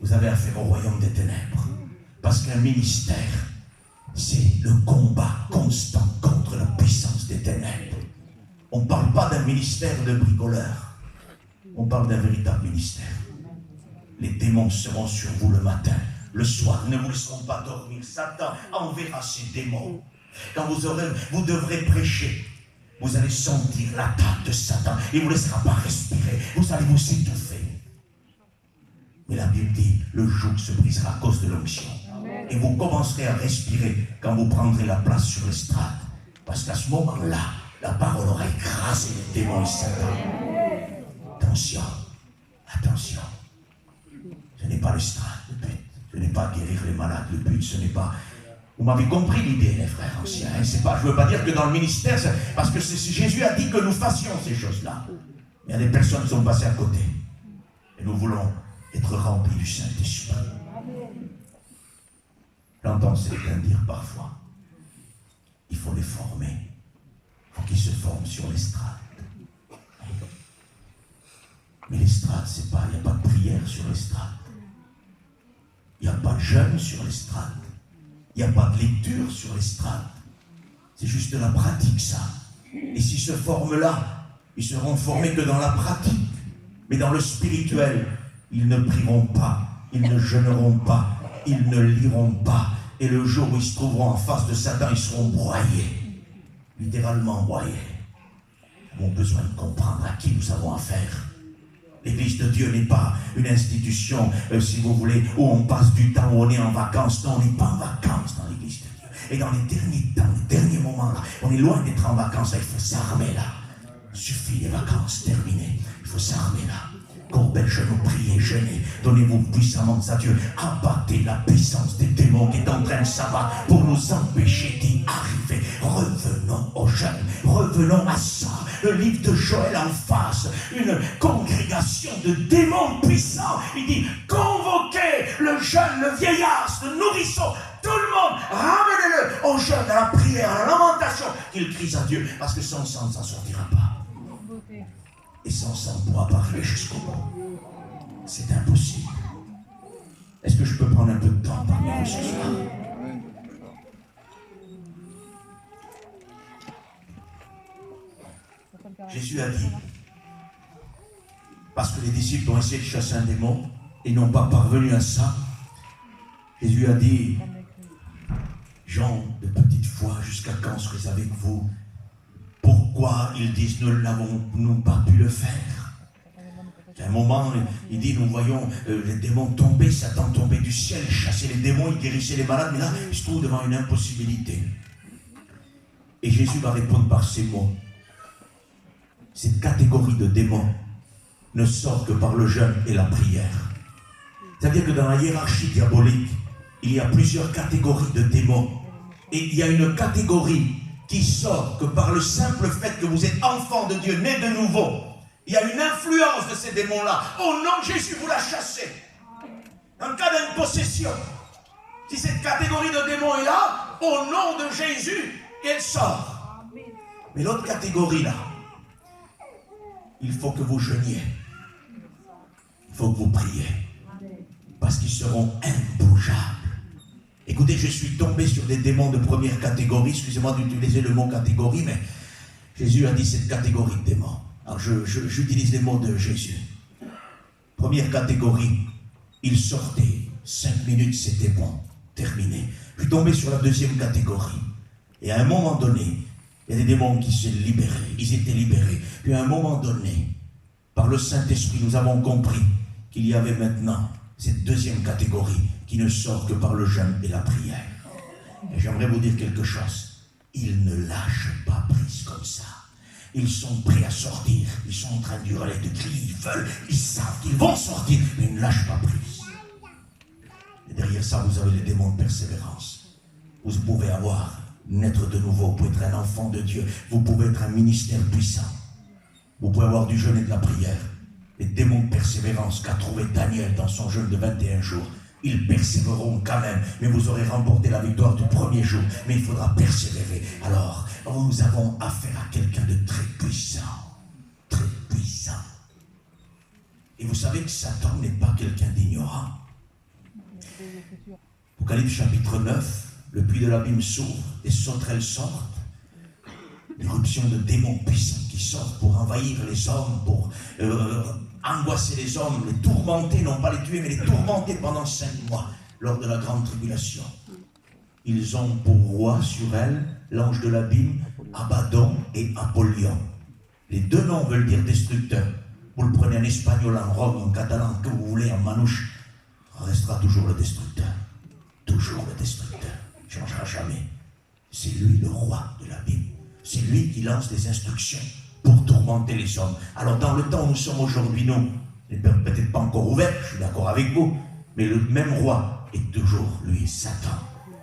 Vous avez affaire au royaume des ténèbres. Parce qu'un ministère, c'est le combat constant contre la puissance des ténèbres. On ne parle pas d'un ministère de bricoleurs. On parle d'un véritable ministère. Les démons seront sur vous le matin. Le soir, ne vous laisseront pas dormir. Satan enverra ses démons. Quand vous devrez prêcher, vous allez sentir l'attaque de Satan. Il ne vous laissera pas respirer. Vous allez vous étouffer. Mais la Bible dit, le joug se brisera à cause de l'onction. Et vous commencerez à respirer quand vous prendrez la place sur l'estrade. Parce qu'à ce moment-là, la parole aura écrasé les démons et Satan. Attention, attention. Ce n'est pas l'estrade, le but. Ce n'est pas guérir les malades, le but, ce n'est pas... Vous m'avez compris l'idée, les frères anciens. Hein? C'est pas, je ne veux pas dire que dans le ministère, parce que Jésus a dit que nous fassions ces choses-là. Il y a des personnes qui sont passées à côté. Et nous voulons être remplis du Saint-Esprit. J'entends certains dire parfois, il faut les former. Il faut qu'ils se forment sur l'estrade. Mais l'estrade, c'est pas, il n'y a pas de prière sur l'estrade. Il n'y a pas de jeûne sur l'estrade. Il n'y a pas de lecture sur l'estrade. C'est juste de la pratique, ça. Et s'ils se forment là, ils seront formés que dans la pratique. Mais dans le spirituel, ils ne prieront pas, ils ne jeûneront pas, ils ne liront pas. Et le jour où ils se trouveront en face de Satan, ils seront broyés. Littéralement broyés. Nous avons besoin de comprendre à qui nous avons affaire. L'église de Dieu n'est pas une institution, si vous voulez, où on passe du temps, où on est en vacances. Non, on n'est pas en vacances dans l'église de Dieu. Et dans les derniers temps, les derniers moments, là, on est loin d'être en vacances. Là, il faut s'armer là. Il suffit les vacances terminées. Il faut s'armer là. Courbez le genou, priez, jeûnez. Donnez-vous puissamment à Dieu. Abattez la puissance des démons qui est en train de s'abattre pour nous empêcher d'y arriver. Revenons au jeûne. Revenons à ça. Le livre de Joël en face. Une congrégation de démons puissants. Il dit, convoquez le jeune, le vieillard, le nourrisson. Tout le monde, ramenez-le au jeûne, à la prière, à la lamentation. Qu'il crie à Dieu. Parce que sans sang, ça ne sortira pas. et sans ça, on ne pourra pas arriver jusqu'au bout. C'est impossible. Est-ce que je peux prendre un peu de temps parmi vous ce soir? Jésus a dit, parce que les disciples ont essayé de chasser un démon et n'ont pas parvenu à ça, Jésus a dit, gens de petite foi, jusqu'à quand serais-je avec vous? Pourquoi ils disent, nous n'avons pas pu le faire? À un moment, il dit, nous voyons les démons tomber, Satan tomber du ciel, chasser les démons, il guérissait les malades, mais là, il se trouve devant une impossibilité. Et Jésus va répondre par ces mots. Cette catégorie de démons ne sort que par le jeûne et la prière. C'est-à-dire que dans la hiérarchie diabolique, il y a plusieurs catégories de démons. Et il y a une catégorie qui sort que par le simple fait que vous êtes enfant de Dieu, né de nouveau. Il y a une influence de ces démons-là. Au nom de Jésus, vous la chassez. En cas d'impossession, si cette catégorie de démons est là, au nom de Jésus, elle sort. Mais l'autre catégorie là, il faut que vous jeûniez. Il faut que vous priez. Parce qu'ils seront imbougeables. Écoutez, je suis tombé sur des démons de première catégorie. Excusez-moi d'utiliser le mot catégorie, mais Jésus a dit cette catégorie de démons. Alors j'utilise les mots de Jésus. Première catégorie, ils sortaient. 5 minutes, c'était bon. Terminé. Je suis tombé sur la deuxième catégorie. Et à un moment donné, il y a des démons qui se libéraient. Ils étaient libérés. Puis à un moment donné, par le Saint-Esprit, nous avons compris qu'il y avait maintenant cette deuxième catégorie qui ne sort que par le jeûne et la prière. Et j'aimerais vous dire quelque chose. Ils ne lâchent pas prise comme ça. Ils sont prêts à sortir. Ils sont en train de hurler, de crier. Ils veulent, ils savent qu'ils vont sortir, mais ils ne lâchent pas prise. Et derrière ça, vous avez les démons de persévérance. Vous pouvez naître de nouveau. Vous pouvez être un enfant de Dieu. Vous pouvez être un ministère puissant. Vous pouvez avoir du jeûne et de la prière. Les démons de persévérance qu'a trouvé Daniel dans son jeûne de 21 jours. Ils persévéreront quand même, mais vous aurez remporté la victoire du premier jour. Mais il faudra persévérer. Alors, nous avons affaire à quelqu'un de très puissant. Très puissant. Et vous savez que Satan n'est pas quelqu'un d'ignorant. Apocalypse chapitre 9, le puits de l'abîme s'ouvre, des sauterelles sortent. L'éruption de démons puissants qui sortent pour envahir les hommes, pour angoisser les hommes, les tourmenter, non pas les tuer, mais les tourmenter pendant 5 mois, lors de la grande tribulation. Ils ont pour roi sur elle l'ange de l'abîme, Abaddon et Apollyon. Les deux noms veulent dire destructeur. Vous le prenez en espagnol, en rogue, en catalan, que vous voulez, en manouche, restera toujours le destructeur. Toujours le destructeur. Il ne changera jamais. C'est lui le roi de l'abîme. C'est lui qui lance les instructions pour tourmenter les hommes. Alors dans le temps où nous sommes aujourd'hui, nous, peut-être pas encore ouvert, je suis d'accord avec vous, mais le même roi est toujours, lui, Satan.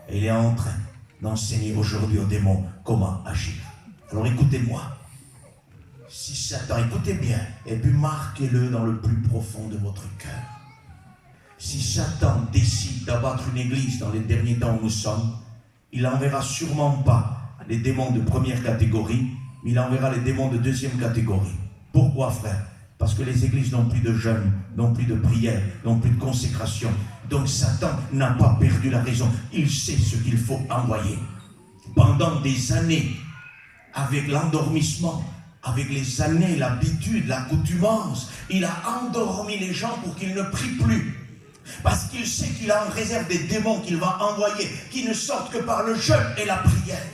Et il est en train d'enseigner aujourd'hui aux démons comment agir. Alors écoutez-moi. Si Satan, écoutez bien, et puis marquez-le dans le plus profond de votre cœur. Si Satan décide d'abattre une église dans les derniers temps où nous sommes, il n'enverra sûrement pas les démons de première catégorie, mais il enverra les démons de deuxième catégorie. Pourquoi, frère? Parce que les églises n'ont plus de jeûne, n'ont plus de prière, n'ont plus de consécration. Donc Satan n'a pas perdu la raison. Il sait ce qu'il faut envoyer. Pendant des années, avec l'endormissement, avec les années, l'habitude, l'accoutumance, il a endormi les gens pour qu'ils ne prient plus. Parce qu'il sait qu'il a en réserve des démons qu'il va envoyer, qui ne sortent que par le jeûne et la prière.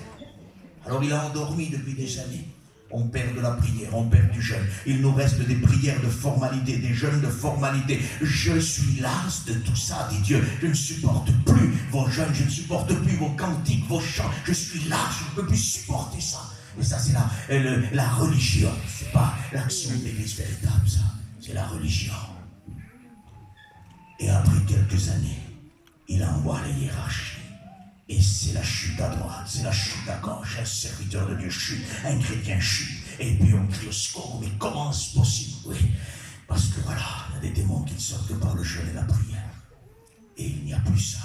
Alors il a endormi depuis des années. On perd de la prière, on perd du jeûne. Il nous reste des prières de formalité, des jeûnes de formalité. Je suis las de tout ça, dit Dieu. Je ne supporte plus vos jeûnes, je ne supporte plus vos cantiques, vos chants. Je suis las, je ne peux plus supporter ça. Mais ça, c'est la religion. C'est pas l'action de l'église véritable, ça. C'est la religion. Et après quelques années, il envoie les hiérarchies. Et c'est la chute à droite, c'est la chute à gauche. Un serviteur de Dieu chute, un chrétien chute. Et puis on crie au secours. Mais comment c'est possible? Oui, parce que voilà, il y a des démons qui ne sortent que par le jeûne et la prière. Et il n'y a plus ça.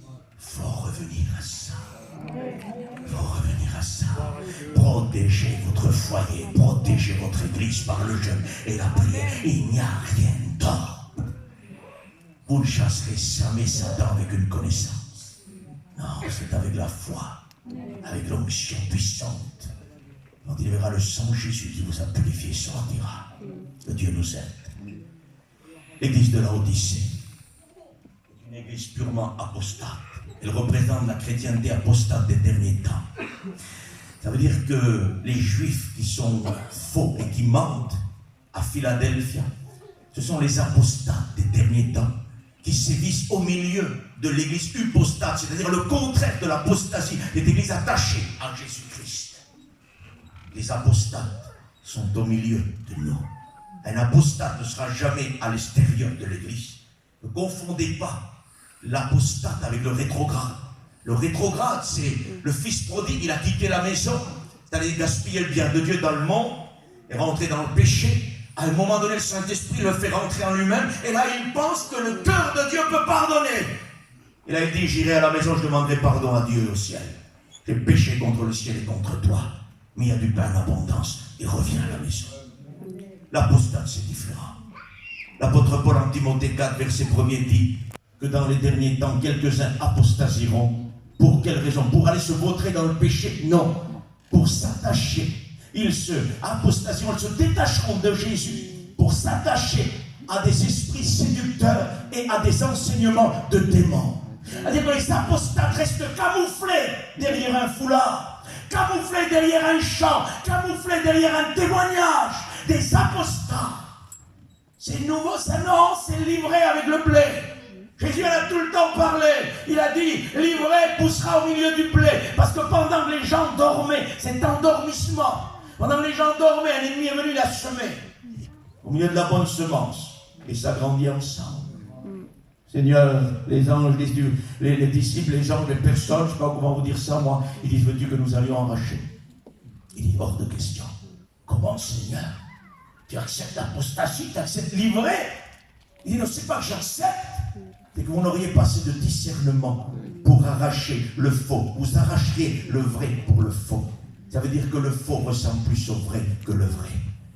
Il faut revenir à ça. Il faut revenir à ça. Protégez votre foyer, protégez votre église par le jeûne et la prière. Il n'y a rien d'autre. Vous ne chasserez jamais Satan avec une connaissance. Non, c'est avec la foi, avec l'onction puissante. Quand il verra le sang de Jésus qui vous a purifié, sortira. Que Dieu nous aide. L'église de Laodicée est une église purement apostate. Elle représente la chrétienté apostate des derniers temps. Ça veut dire que les juifs qui sont faux et qui mentent à Philadelphie, ce sont les apostates des derniers temps qui sévissent au milieu de l'église hypostate, c'est-à-dire le contraire de l'apostasie, cette église attachée à Jésus-Christ. Les apostates sont au milieu de nous. Un apostate ne sera jamais à l'extérieur de l'église. Ne confondez pas l'apostate avec le rétrograde. Le rétrograde, c'est le fils prodigue, il a quitté la maison, il allé gaspiller le bien de Dieu dans le monde, et rentrer dans le péché. À un moment donné, le Saint-Esprit le fait rentrer en lui-même, et là, il pense que le cœur de Dieu peut pardonner. Et là, il dit, j'irai à la maison, je demanderai pardon à Dieu au ciel. J'ai péché contre le ciel et contre toi, mais il y a du pain en abondance, il revient à la maison. L'apostate, c'est différent. L'apôtre Paul en Timothée 4, verset 1er dit que dans les derniers temps, quelques-uns apostasieront. Pour quelle raison? Pour aller se vautrer dans le péché? Non. Pour s'attacher. Ils se apostasieront, ils se détacheront de Jésus pour s'attacher à des esprits séducteurs et à des enseignements de démons. C'est-à-dire que les apostates restent camouflés derrière un foulard, camouflés derrière un chant, camouflés derrière un témoignage. Des apostats. C'est nouveau, ça non, c'est livré avec le blé. Jésus en a tout le temps parlé. Il a dit, l'ivrée poussera au milieu du blé. Parce que pendant que les gens dormaient, cet endormissement, pendant que les gens dormaient, un ennemi est venu la semer au milieu de la bonne semence. Et ça grandit ensemble. Seigneur, les anges, les disciples, les anges, les personnes, je ne sais pas comment vous dire ça, moi, ils disent, veux-tu que nous allions arracher? Il dit, hors de question. Comment, Seigneur? Tu acceptes l'apostasie, tu acceptes l'ivrée? Il dit, non, c'est pas que j'accepte, c'est que vous n'auriez pas assez de discernement pour arracher le faux. Vous arracheriez le vrai pour le faux. Ça veut dire que le faux ressemble plus au vrai que le vrai.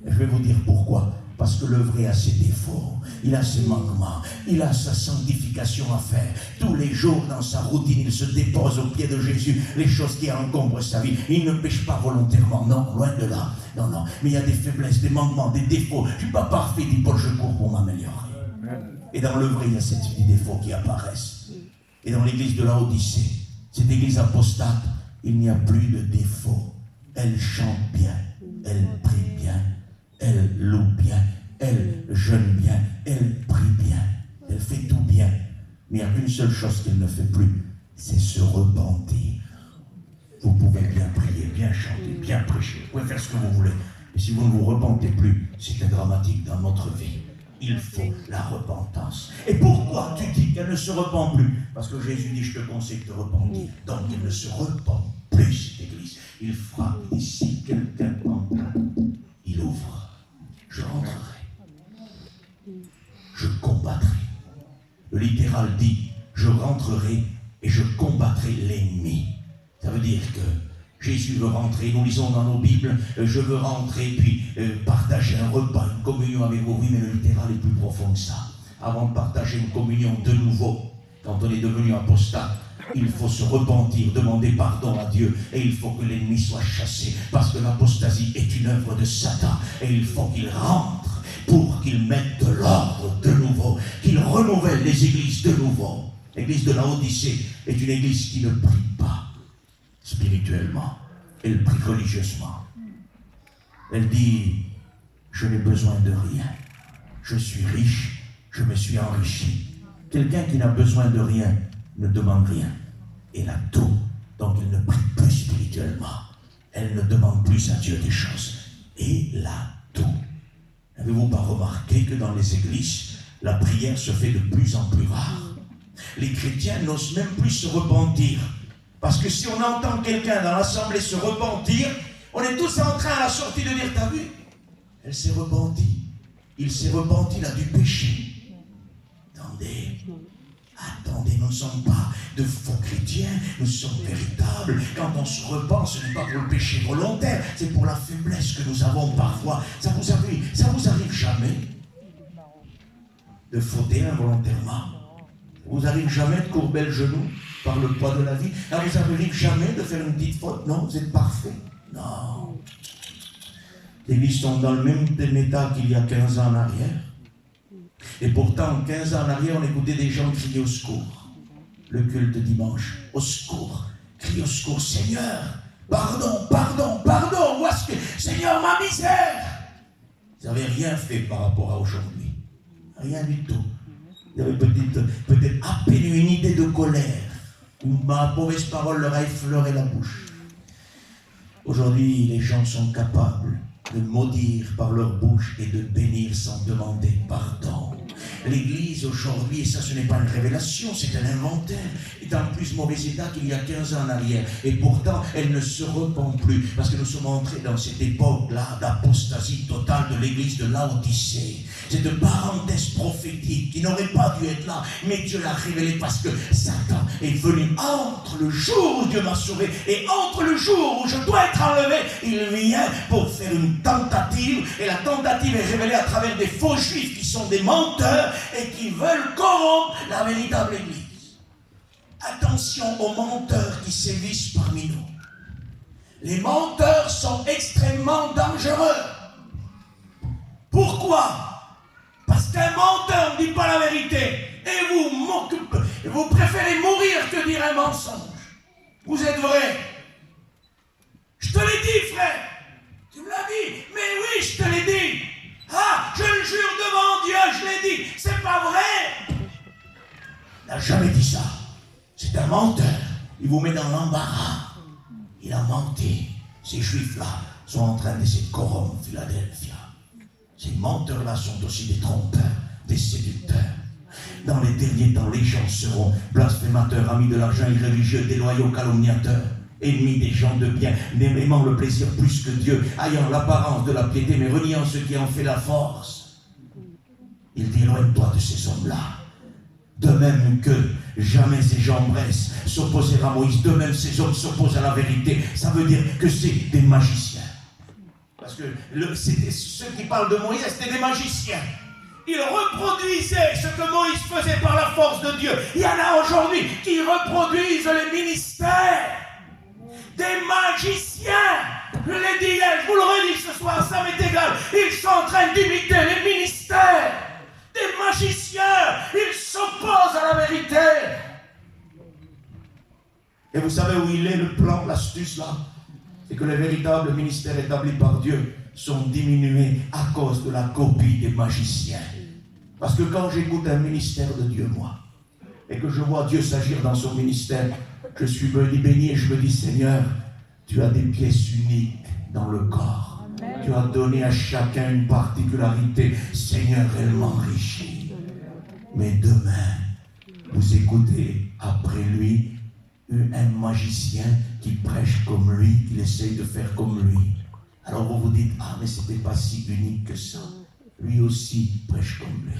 Et je vais vous dire pourquoi. Parce que le vrai a ses défauts, il a ses manquements, il a sa sanctification à faire. Tous les jours dans sa routine, il se dépose aux pieds de Jésus les choses qui encombrent sa vie. Il ne pêche pas volontairement, non, loin de là. Non, non, mais il y a des faiblesses, des manquements, des défauts. Je ne suis pas parfait, dit Paul, je cours pour m'améliorer. Et dans le vrai, il y a ces petits défauts qui apparaissent. Et dans l'église de Laodicée, cette église apostate, il n'y a plus de défauts. Elle chante bien, elle prie bien, elle loue bien, elle jeûne bien, elle prie bien, elle fait tout bien. Mais il y a une seule chose qu'elle ne fait plus, c'est se repentir. Vous pouvez bien prier, bien chanter, bien prêcher, vous pouvez faire ce que vous voulez. Mais si vous ne vous repentez plus, c'est dramatique dans notre vie. Il faut la repentance. Et pourquoi tu dis qu'elle ne se repent plus? Parce que Jésus dit, je te conseille de te repentir. Donc elle ne se repent plus, cette église. Il frappe ici, quelqu'un entre, il ouvre. Je rentrerai. Je combattrai. Le littéral dit, je rentrerai et je combattrai l'ennemi. Ça veut dire que Jésus veut rentrer, nous lisons dans nos Bibles, je veux rentrer, puis partager un repas, une communion avec vous. Oui, mais le littéral est plus profond que ça. Avant de partager une communion de nouveau, quand on est devenu apostat, il faut se repentir, demander pardon à Dieu, et il faut que l'ennemi soit chassé, parce que l'apostasie est une œuvre de Satan, et il faut qu'il rentre pour qu'il mette de l'ordre de nouveau, qu'il renouvelle les églises de nouveau. L'église de Laodicée est une église qui ne prie pas spirituellement, elle prie religieusement. Elle dit, je n'ai besoin de rien, je suis riche, je me suis enrichi. Quelqu'un qui n'a besoin de rien ne demande rien, elle a tout, donc elle ne prie plus spirituellement, elle ne demande plus à Dieu des choses, et elle a tout. N'avez-vous pas remarqué que dans les églises, la prière se fait de plus en plus rare? Les chrétiens n'osent même plus se repentir. Parce que si on entend quelqu'un dans l'assemblée se repentir, on est tous en train à la sortie de dire, t'as vu? Elle s'est repentie. Il s'est repenti là du péché. Attendez, Attendez, nous ne sommes pas de faux chrétiens, nous sommes véritables. Quand on se repent, ce n'est pas pour le péché volontaire, c'est pour la faiblesse que nous avons parfois. Ça vous arrive jamais de fauter involontairement? Ça vous arrive jamais de courber le genou par le poids de la vie? Ça vous arrive jamais de faire une petite faute? Non, vous êtes parfait? Non. Les églises sont dans le même état qu'il y a 15 ans en arrière. Et pourtant, 15 ans en arrière, on écoutait des gens crier au secours. Le culte dimanche, au secours. Crier au secours, Seigneur, pardon, pardon, pardon, où est-ce que, Seigneur, ma misère. Ils n'avaient rien fait par rapport à aujourd'hui. Rien du tout. Ils avaient peut-être à peine une idée de colère. Où ma mauvaise parole leur a effleuré la bouche. Aujourd'hui, les gens sont capables de maudire par leur bouche et de bénir sans demander pardon. L'Église aujourd'hui, et ça ce n'est pas une révélation, c'est un inventaire, est en plus mauvais état qu'il y a 15 ans en arrière. Et pourtant, elle ne se repent plus, parce que nous sommes entrés dans cette époque-là d'apostasie totale de l'Église de Laodicée. Cette parenthèse prophétique qui n'aurait pas dû être là, mais Dieu l'a révélée parce que Satan est venu entre le jour où Dieu m'a sauvé et entre le jour où je dois être enlevé. Il vient pour faire une tentative, et la tentative est révélée à travers des faux juifs qui sont des menteurs et qui veulent corrompre la véritable Église. Attention aux menteurs qui sévissent parmi nous. Les menteurs sont extrêmement dangereux. Pourquoi? Parce qu'un menteur ne dit pas la vérité et vous préférez mourir que dire un mensonge. Vous êtes vrai. Je te l'ai dit, frère. Tu me l'as dit. Mais oui, je te l'ai dit. Ah, je le jure devant Dieu, je l'ai dit. C'est pas vrai. Il n'a jamais dit ça. C'est un menteur. Il vous met dans l'embarras. Il a menti. Ces juifs-là sont en train d'essayer de corrompre Philadelphia. Ces menteurs-là sont aussi des trompeurs, des séducteurs. Dans les derniers temps, les gens seront blasphémateurs, amis de l'argent, irréligieux, déloyaux, calomniateurs, ennemis des gens de bien, n'aimant le plaisir plus que Dieu, ayant l'apparence de la piété, mais reniant ce qui en fait la force. Il dit, éloigne-toi de ces hommes-là. De même que jamais ces gens Bresse s'opposaient à Moïse, de même ces hommes s'opposent à la vérité. Ça veut dire que c'est des magiciens. Parce que ceux qui parlent de Moïse, c'était des magiciens. Ils reproduisaient ce que Moïse faisait par la force de Dieu. Il y en a aujourd'hui qui reproduisent les ministères. Des magiciens. Je l'ai dit hier, je vous le redis ce soir, ça m'est égal. Ils sont en train d'imiter les ministères. Des magiciens. Ils s'opposent à la vérité. Et vous savez où il est le plan, l'astuce là? C'est que les véritables ministères établis par Dieu sont diminués à cause de la copie des magiciens. Parce que quand j'écoute un ministère de Dieu, moi, et que je vois Dieu s'agir dans son ministère, je suis béni et je me dis, Seigneur, tu as des pièces uniques dans le corps. Amen. Tu as donné à chacun une particularité. Seigneur, elle m'enrichit. Mais demain, vous écoutez après lui, un magicien qui prêche comme lui, qui essaye de faire comme lui. Alors vous vous dites, ah mais c'était pas si unique que ça. Lui aussi prêche comme lui.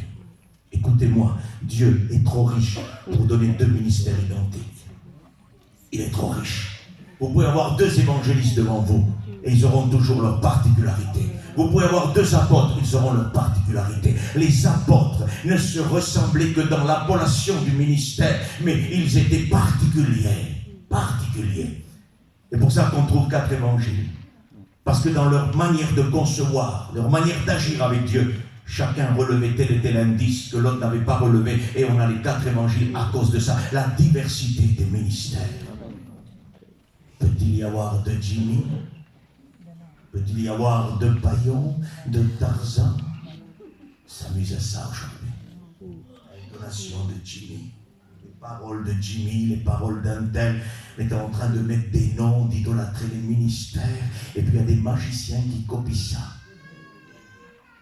Écoutez-moi, Dieu est trop riche pour donner deux ministères identiques. Il est trop riche. Vous pouvez avoir deux évangélistes devant vous et ils auront toujours leur particularité. Vous pouvez avoir deux apôtres, ils auront leur particularité. Les apôtres ne se ressemblaient que dans l'appellation du ministère, mais ils étaient particuliers. Particuliers. C'est pour ça qu'on trouve 4 évangiles. Parce que dans leur manière de concevoir, leur manière d'agir avec Dieu, chacun relevait tel et tel indice que l'autre n'avait pas relevé. Et on a les 4 évangiles à cause de ça. La diversité des ministères. Peut-il y avoir de Jimmy? Peut-il y avoir de Paillon, de Tarzan? S'amuse à ça aujourd'hui. L'intonation de Jimmy, les paroles de Jimmy, les paroles d'un tel, est en train de mettre des noms, d'idolâtrer les ministères, et puis il y a des magiciens qui copient ça.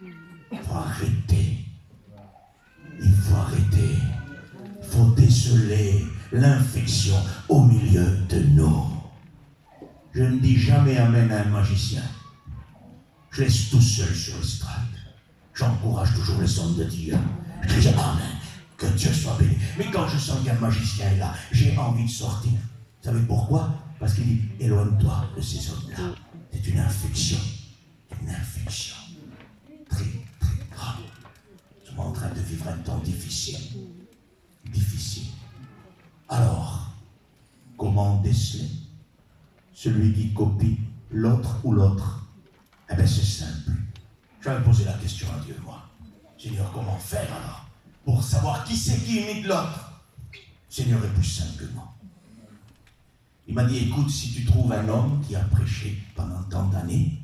Il faut arrêter. Il faut arrêter. Il faut déceler l'infection au milieu de nous. Je ne dis jamais amen à un magicien. Je laisse tout seul sur l'estrade. J'encourage toujours les hommes de Dieu. Je dis amen. Que Dieu soit béni. Mais quand je sens qu'un magicien est là, j'ai envie de sortir. Vous savez pourquoi? Parce qu'il dit, éloigne-toi de ces hommes-là. C'est une infection. Une infection. Très, très grave. Nous sommes en train de vivre un temps difficile. Difficile. Alors, comment déceler celui qui copie l'autre ou l'autre? Eh bien, c'est simple. J'avais posé la question à Dieu, moi. Seigneur, comment faire alors pour savoir qui c'est qui imite l'autre? Seigneur est plus simple que moi. Il m'a dit, écoute, si tu trouves un homme qui a prêché pendant tant d'années,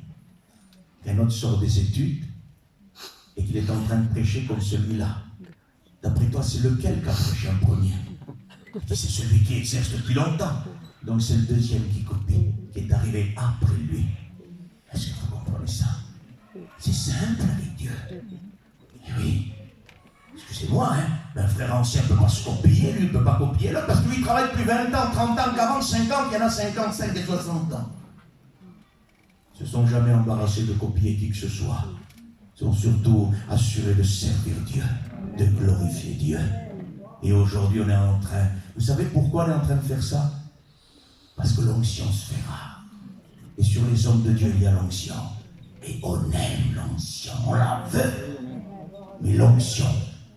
qu'un autre sort des études, et qu'il est en train de prêcher comme celui-là, d'après toi, c'est lequel qui a prêché en premier? C'est celui qui exerce depuis longtemps. Donc c'est le deuxième qui copie, qui est arrivé après lui. Est-ce que vous comprenez ça? C'est simple avec Dieu. Et oui, excusez-moi, hein, un frère ancien ne peut pas se copier, lui ne peut pas copier l'autre, parce que lui il travaille depuis 20 ans, 30 ans, 40, 50, il y en a 55 et 60 ans. Ils ne se sont jamais embarrassés de copier qui que ce soit. Ils sont surtout assurés de servir Dieu, de glorifier Dieu. Et aujourd'hui on est en train, vous savez pourquoi on est en train de faire ça? Parce que l'onction se fait rare. Et sur les hommes de Dieu il y a l'onction. Et on aime l'onction, on la veut. Mais l'onction,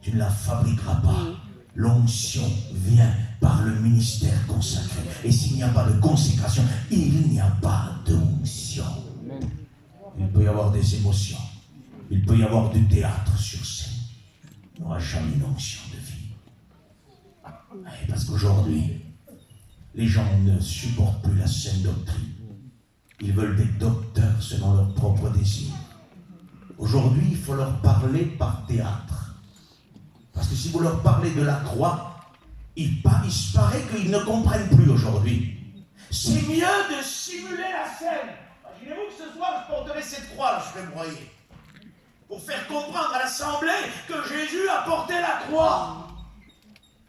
tu ne la fabriqueras pas. L'onction vient par le ministère consacré. Et s'il n'y a pas de consécration, il n'y a pas d'onction. Il peut y avoir des émotions. Il peut y avoir du théâtre sur scène. Il n'y aura jamais une onction de vie. Parce qu'aujourd'hui, les gens ne supportent plus la saine doctrine. Ils veulent des docteurs selon leurs propres désirs. Aujourd'hui, il faut leur parler par théâtre. Parce que si vous leur parlez de la croix, il se paraît qu'ils ne comprennent plus aujourd'hui. C'est mieux de simuler la scène. Imaginez-vous que ce soir, je porterai cette croix, je vais broyer. Pour faire comprendre à l'assemblée que Jésus a porté la croix.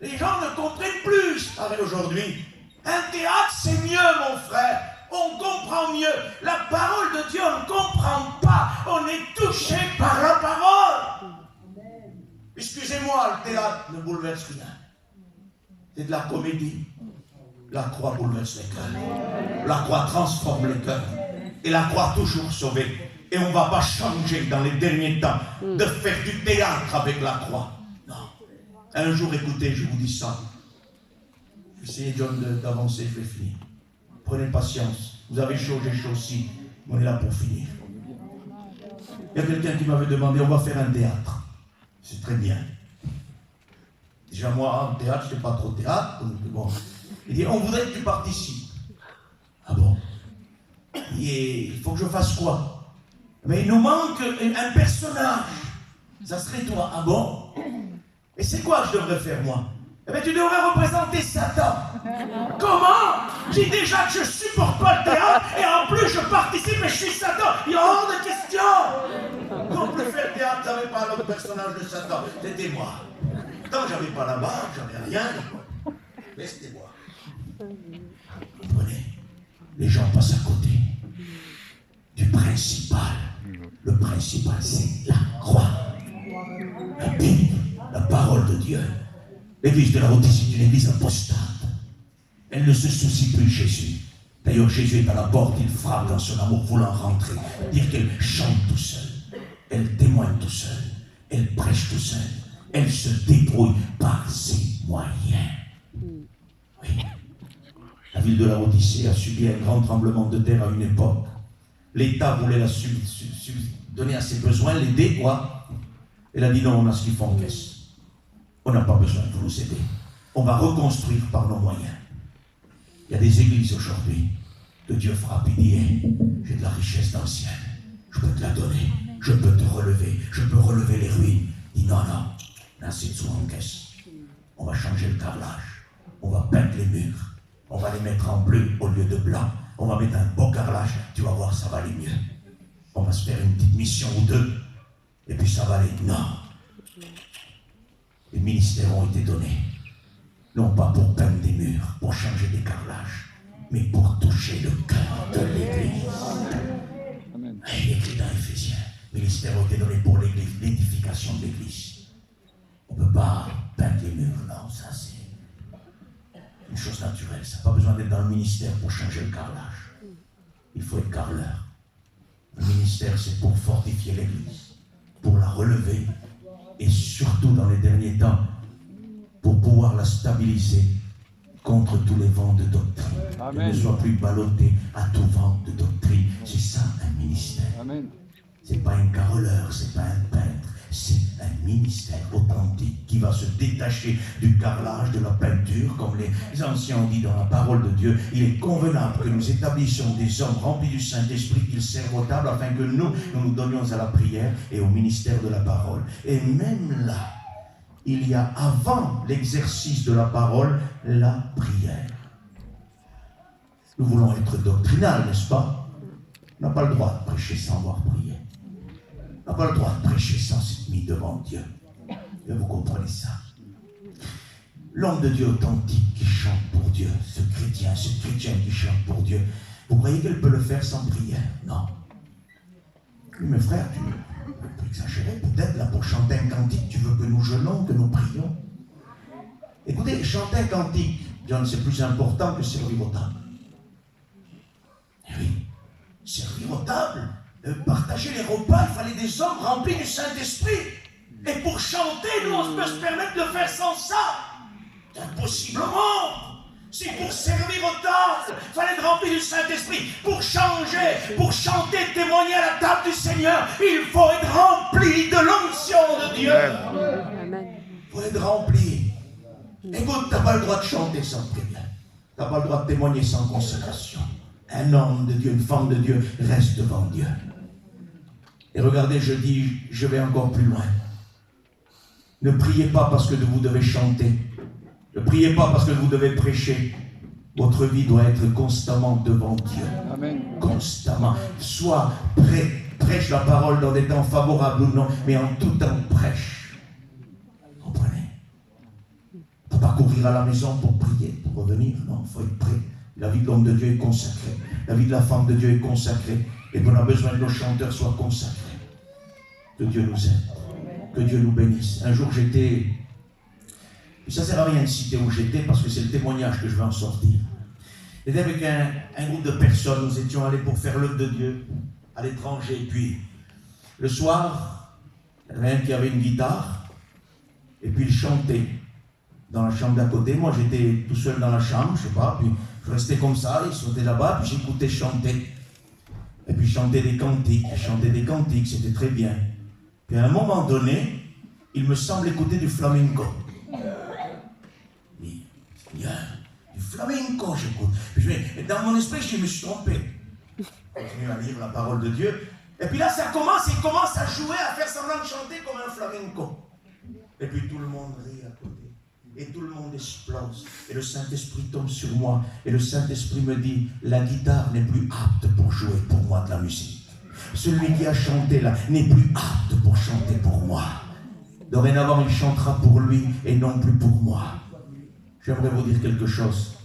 Les gens ne comprennent plus, il se paraît aujourd'hui. Un théâtre, c'est mieux, mon frère. On comprend mieux. La parole de Dieu, on ne comprend pas. On est touché par la parole. Excusez-moi, le théâtre ne bouleverse rien. C'est de la comédie. La croix bouleverse les cœurs. La croix transforme les cœurs. Et la croix toujours sauvée. Et on ne va pas changer dans les derniers temps de faire du théâtre avec la croix. Non. Un jour, écoutez, je vous dis ça. Essayez, John, d'avancer, je vais finir. Prenez patience. Vous avez chaud, j'ai chaud aussi. On est là pour finir. Il y a quelqu'un qui m'avait demandé, on va faire un théâtre. C'est très bien. Déjà, moi, en théâtre, je ne fais pas trop théâtre. Donc, bon. Il dit, on voudrait que tu participes. Ah bon? Il faut que je fasse quoi? Mais il nous manque un personnage. Ça serait toi. Ah bon? Et c'est quoi que je devrais faire, moi? Eh bien, tu devrais représenter Satan. Comment? J'ai déjà que je ne supporte pas le théâtre et en plus je participe et je suis Satan. Il y a hors de question. Quand on peut faire le théâtre, j'avais pas l'autre personnage de Satan. C'était moi. Quand j'avais pas la barbe, j'avais rien. Mais c'était moi. Vous comprenez? Les gens passent à côté du principal. Le principal, c'est la croix. La Bible, la parole de Dieu. L'église de la Laodicée est une église apostate. Elle ne se soucie plus de Jésus. D'ailleurs, Jésus est à la porte, il frappe dans son amour, voulant rentrer. Dire qu'elle chante tout seul. Elle témoigne tout seul. Elle prêche tout seul. Elle se débrouille par ses moyens. Oui. La ville de la Laodicée a subi un grand tremblement de terre à une époque. L'État voulait la donner à ses besoins, l'aider, quoi. Elle a dit non, on a ce qu'il faut en caisse. On n'a pas besoin de vous aider. On va reconstruire par nos moyens. Il y a des églises aujourd'hui que Dieu frappe et dit hey, j'ai de la richesse dans le ciel. Je peux te la donner. Je peux te relever. Je peux relever les ruines. Il dit non, non. On a assez de sous en caisse. On va changer le carrelage. On va peindre les murs. On va les mettre en bleu au lieu de blanc. On va mettre un beau carrelage. Tu vas voir, ça va aller mieux. On va se faire une petite mission ou deux. Et puis ça va aller. Non. Les ministères ont été donnés, non pas pour peindre des murs, pour changer des carrelages, mais pour toucher le cœur de l'Église. Il est écrit dans Éphésiens, les ministères ont été donnés pour l'Église, l'édification de l'Église. On ne peut pas peindre les murs, non, ça c'est une chose naturelle. Ça n'a pas besoin d'être dans le ministère pour changer le carrelage. Il faut être carreleur. Le ministère, c'est pour fortifier l'Église, pour la relever, et surtout dans les derniers temps, pour pouvoir la stabiliser contre tous les vents de doctrine. Qu'elle ne soit plus ballottée à tout vent de doctrine. C'est ça un ministère. Amen. C'est pas un carreleur, c'est pas un peintre, c'est un ministère authentique qui va se détacher du carrelage, de la peinture, comme les anciens ont dit dans la parole de Dieu. Il est convenable que nous établissions des hommes remplis du Saint-Esprit qu'ils servent aux tables afin que nous donnions à la prière et au ministère de la parole. Et même là, il y a avant l'exercice de la parole, la prière. Nous voulons être doctrinal, n'est-ce pas? On n'a pas le droit de prêcher sans avoir prié. On n'a pas le droit de prêcher sans s'être mis devant Dieu. Et vous comprenez ça. L'homme de Dieu authentique qui chante pour Dieu, ce chrétien qui chante pour Dieu, vous croyez qu'elle peut le faire sans prière? Non. Oui, mes frères, tu peux exagérer peut-être là pour chanter un cantique, tu veux que nous jeûnons, que nous prions? Écoutez, chanter un cantique, John, c'est plus important que servir aux tables. Eh oui, servir aux tables, partager les repas, il fallait des hommes remplis du Saint-Esprit. Et pour chanter, nous, on peut se permettre de faire sans ça. Impossiblement. Si pour servir aux tables, il fallait être rempli du Saint-Esprit. Pour changer, pour chanter, témoigner à la table du Seigneur, il faut être rempli de l'onction de Dieu. Il faut être rempli. Écoute, tu n'as pas le droit de chanter sans prière. Tu n'as pas le droit de témoigner sans consécration. Un homme de Dieu, une femme de Dieu reste devant Dieu. Et regardez, je vais encore plus loin. Ne priez pas parce que vous devez chanter. Ne priez pas parce que vous devez prêcher. Votre vie doit être constamment devant Dieu. Amen. Constamment. Soit prêche la parole dans des temps favorables ou non, mais en tout temps prêche. Comprenez? Il ne faut pas courir à la maison pour prier, pour revenir. Non, il faut être prêt. La vie de l'homme de Dieu est consacrée. La vie de la femme de Dieu est consacrée. Et qu'on a besoin que nos chanteurs soient consacrés. Que Dieu nous aide. Que Dieu nous bénisse. Un jour j'étais... Ça ne sert à rien de citer où j'étais parce que c'est le témoignage que je vais en sortir. J'étais avec un groupe de personnes. Nous étions allés pour faire l'œuvre de Dieu à l'étranger. Et puis, le soir, il y en avait un qui avait une guitare. Et puis il chantait dans la chambre d'à côté. Moi j'étais tout seul dans la chambre, je ne sais pas. Puis je restais comme ça, il sautait là-bas. Puis j'écoutais chanter. Et puis chanter des cantiques. C'était très bien. Puis à un moment donné, il me semble écouter du flamenco. Du flamenco, j'écoute. Dans mon esprit, je me suis trompé. Je continue à lire la parole de Dieu. Et puis là, il commence à jouer, à faire semblant de chanter comme un flamenco. Et puis tout le monde rit à côté. Et tout le monde explose. Et le Saint-Esprit tombe sur moi. Et le Saint-Esprit me dit, la guitare n'est plus apte pour jouer pour moi de la musique. Celui qui a chanté là n'est plus apte pour chanter pour moi. Dorénavant, il chantera pour lui et non plus pour moi. J'aimerais vous dire quelque chose.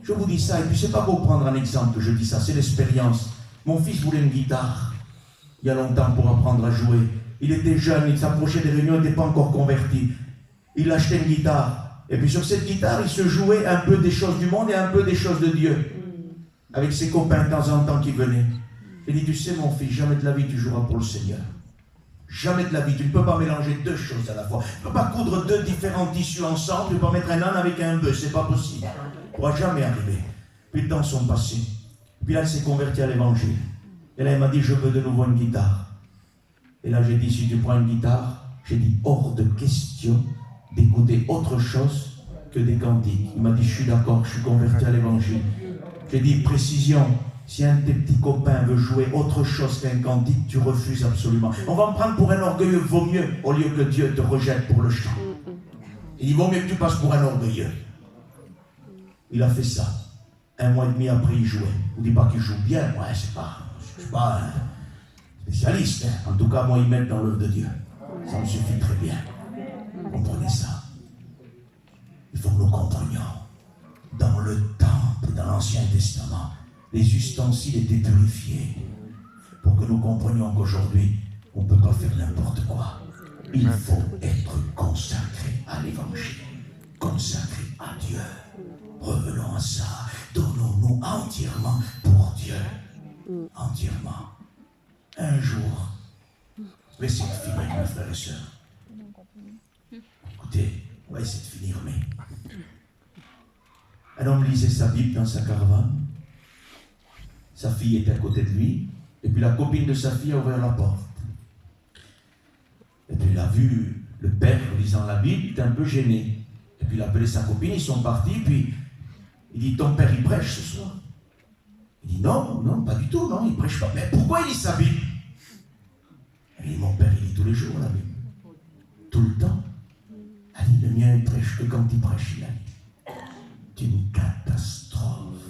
Je vous dis ça, et puis c'est pas pour prendre un exemple que je dis ça, c'est l'expérience. Mon fils voulait une guitare, il y a longtemps, pour apprendre à jouer. Il était jeune, il s'approchait des réunions, il n'était pas encore converti. Il achetait une guitare, et puis sur cette guitare, il se jouait un peu des choses du monde et un peu des choses de Dieu. Avec ses copains de temps en temps qui venaient. Il dit, tu sais mon fils, jamais de la vie tu joueras pour le Seigneur. Jamais de la vie, tu ne peux pas mélanger deux choses à la fois. Tu ne peux pas coudre deux différents tissus ensemble, tu ne peux pas mettre un âne avec un bœuf, c'est pas possible. Ça ne pourra jamais arriver. Puis le temps sont passés. Puis là, il s'est converti à l'évangile. Et là, il m'a dit, je veux de nouveau une guitare. Et là, j'ai dit, si tu prends une guitare, j'ai dit, hors de question d'écouter autre chose que des cantiques. Il m'a dit, je suis d'accord, je suis converti à l'évangile. J'ai dit, précision. Si un de tes petits copains veut jouer autre chose qu'un cantique, tu refuses absolument. On va me prendre pour un orgueilleux, vaut mieux, au lieu que Dieu te rejette pour le chant. Il dit, vaut mieux que tu passes pour un orgueilleux. Il a fait ça. 1 mois et demi après, il jouait. Je ne dis pas qu'il joue bien, ouais, je ne suis pas un spécialiste. Hein. En tout cas, moi, ils mettent dans l'œuvre de Dieu. Ça me suffit très bien. Comprenez ça. Il faut que nous comprenions. Dans le temple, dans l'Ancien Testament, les ustensiles étaient purifiés pour que nous comprenions qu'aujourd'hui, on ne peut pas faire n'importe quoi. Il faut être consacré à l'évangile, consacré à Dieu. Revenons à ça. Donnons-nous entièrement pour Dieu. Entièrement. Un jour, laissez finir, mes frères et sœurs. Écoutez, on va essayer de finir, mais un homme lisait sa Bible dans sa caravane. Sa fille était à côté de lui. Et puis la copine de sa fille a ouvert la porte. Et puis il a vu le père lisant la Bible, il était un peu gêné. Et puis il a appelé sa copine, ils sont partis, puis il dit, ton père il prêche ce soir? Il dit, non, non, pas du tout, non, il prêche pas. Mais pourquoi il lit sa Bible? Il dit, mon père il lit tous les jours la Bible. Tout le temps. Il dit, le mien il prêche que quand il prêche, il a dit. C'est une catastrophe.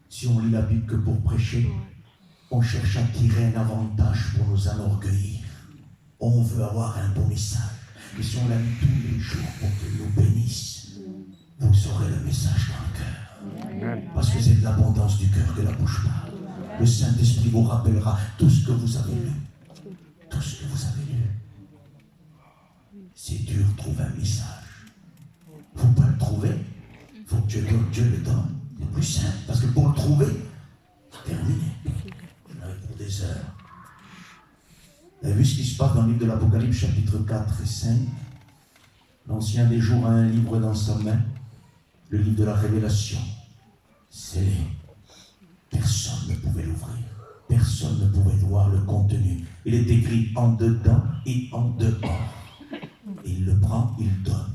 Si on lit la Bible que pour prêcher, on cherche à tirer un avantage pour nous enorgueillir. On veut avoir un bon message. Et si on la lit tous les jours pour qu'il nous bénisse, vous aurez le message dans le cœur. Parce que c'est de l'abondance du cœur que la bouche parle. Le Saint-Esprit vous rappellera tout ce que vous avez lu. Tout ce que vous avez lu. C'est dur de trouver un message. Il ne faut pas le trouver. Il faut que Dieu le donne. C'est plus simple. Parce que pour le trouver, c'est terminé. On a pour des heures. Vous avez vu ce qui se passe dans le livre de l'Apocalypse, chapitre 4 et 5? L'Ancien des jours a un livre dans sa main, le livre de la Révélation. Scellé. Personne ne pouvait l'ouvrir. Personne ne pouvait voir le contenu. Il est écrit en dedans et en dehors. Et il le prend, il donne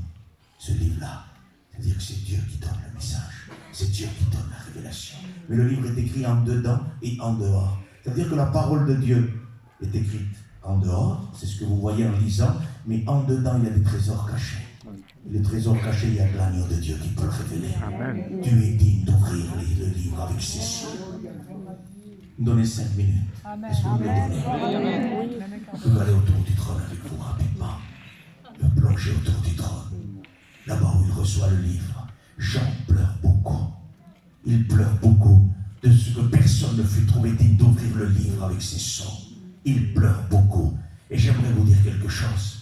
ce livre-là. C'est-à-dire que c'est Dieu qui donne le message. C'est Dieu qui donne la révélation. Mais le livre est écrit en dedans et en dehors. C'est-à-dire que la parole de Dieu est écrite en dehors, c'est ce que vous voyez en lisant, mais en dedans, il y a des trésors cachés. Et les trésors cachés, il y a l'agneau de Dieu qui peut le révéler. Amen. Dieu est digne d'ouvrir le livre avec ses cieux. Donnez 5 minutes. Est-ce que vous me le donnez? Je vais aller autour du trône avec vous rapidement. Me plonger autour du trône. Là-bas où il reçoit le livre. Jean pleure beaucoup. Il pleure beaucoup de ce que personne ne fut trouvé digne d'ouvrir le livre avec ses sons. Il pleure beaucoup. Et j'aimerais vous dire quelque chose.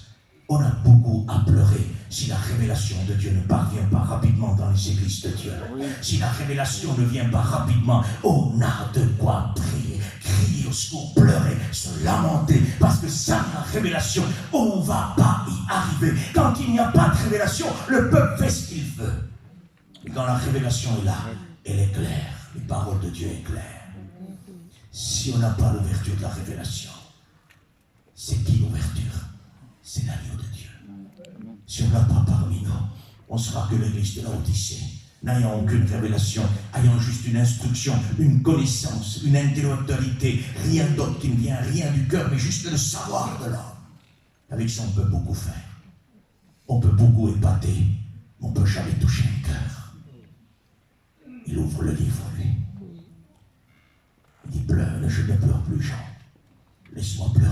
On a beaucoup à pleurer si la révélation de Dieu ne parvient pas rapidement dans les églises de Dieu. Si la révélation ne vient pas rapidement, on a de quoi prier, crier au secours, pleurer, se lamenter. Parce que sans la révélation, on ne va pas y arriver. Quand il n'y a pas de révélation, le peuple fait ce qu'il veut. Et quand la révélation est là, elle est claire. Les paroles de Dieu sont claires. Si on n'a pas l'ouverture de la révélation, c'est qui l'ouverture? C'est l'agneau de Dieu. Si on n'a pas parmi nous, on sera que l'église de Laodicée, n'ayant aucune révélation, ayant juste une instruction, une connaissance, une intellectualité, rien d'autre qui ne vient, rien du cœur, mais juste le savoir de l'homme. Avec ça, on peut beaucoup faire. On peut beaucoup épater, mais on ne peut jamais toucher un cœur. Il ouvre le livre, lui. Il dit, pleure, je ne pleure plus, Jean. Laisse-moi pleurer.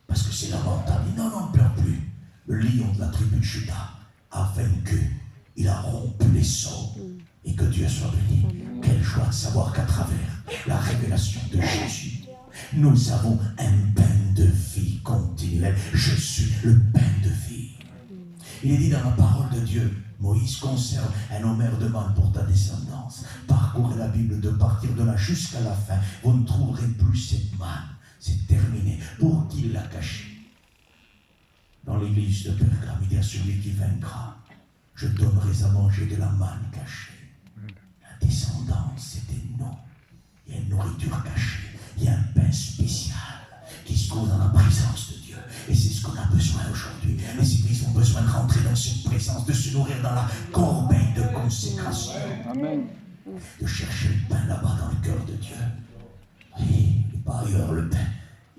Parce que c'est lamentable. Il dit, non, ne pleure plus. Le lion de la tribu de Juda a vaincu. Il a rompu les sceaux. Et que Dieu soit béni. Quelle joie de savoir qu'à travers la révélation de Jésus, nous avons un pain de vie continuel. Je suis le pain de vie. Il est dit dans la parole de Dieu, Moïse conserve un homère de manne pour ta descendance. Parcourez la Bible de partir de là jusqu'à la fin. Vous ne trouverez plus cette manne. C'est terminé. Pour qui l'a caché? Dans l'église de Pergame, il y a celui qui vaincra. Je donnerai à manger de la manne cachée. La descendance, c'était nous. Il y a une nourriture cachée. Il y a un pain spécial qui se trouve dans la présence de Dieu. Et c'est ce qu'on a besoin aujourd'hui. Les églises ont besoin de rentrer dans cette présence, de se nourrir dans la corbeille de consécration. Amen. De chercher le pain là-bas dans le cœur de Dieu. Oui, et pas ailleurs le pain.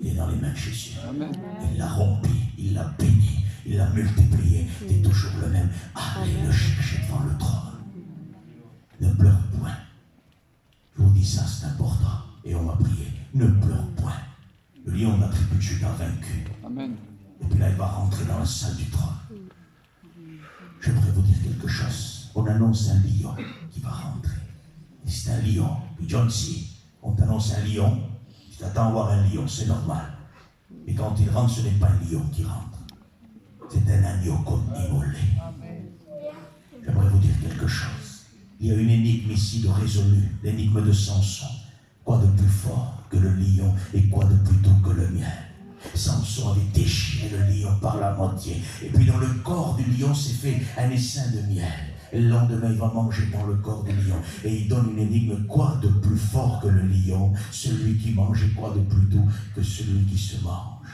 Il est dans les mains de Jésus. Amen. Il l'a rompu, il l'a béni, il l'a multiplié. Il est toujours le même. Allez le chercher devant le trône. Ne pleure point. Je vous dis ça, c'est important. Et on va prier. Ne pleure point. Le lion de la tribu de Juda a vaincu. Amen. Et puis là, il va rentrer dans la salle du trône. J'aimerais vous dire quelque chose. On annonce un lion qui va rentrer. Et c'est un lion. Puis John C. On t'annonce un lion. Tu t'attends à voir un lion, c'est normal. Et quand il rentre, ce n'est pas un lion qui rentre. C'est un agneau comme immolé. J'aimerais vous dire quelque chose. Il y a une énigme ici de résolu, l'énigme de Samson. Quoi de plus fort que le lion et quoi de plus doux que le miel? Samson avait déchiré le lion par la moitié. Et puis dans le corps du lion s'est fait un essaim de miel. Et le lendemain, il va manger dans le corps du lion. Et il donne une énigme. Quoi de plus fort que le lion? Celui qui mange. Et quoi de plus doux que celui qui se mange?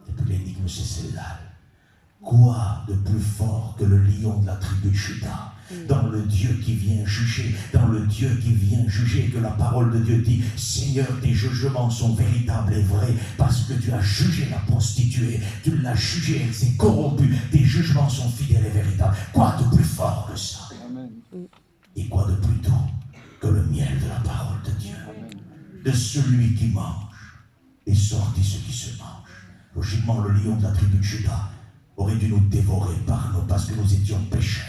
Et puis l'énigme, c'est celle-là. Quoi de plus fort que le lion de la tribu de Juda? Dans le Dieu qui vient juger, dans le Dieu qui vient juger, que la parole de Dieu dit: Seigneur, tes jugements sont véritables et vrais, parce que tu as jugé la prostituée, tu l'as jugée, elle s'est corrompue, tes jugements sont fidèles et véritables. Quoi de plus fort que ça? Amen. Et quoi de plus doux que le miel de la parole de Dieu? Amen. De celui qui mange est sorti ce qui se mange. Logiquement, le lion de la tribu de Juda aurait dû nous dévorer parce que nous étions pécheurs.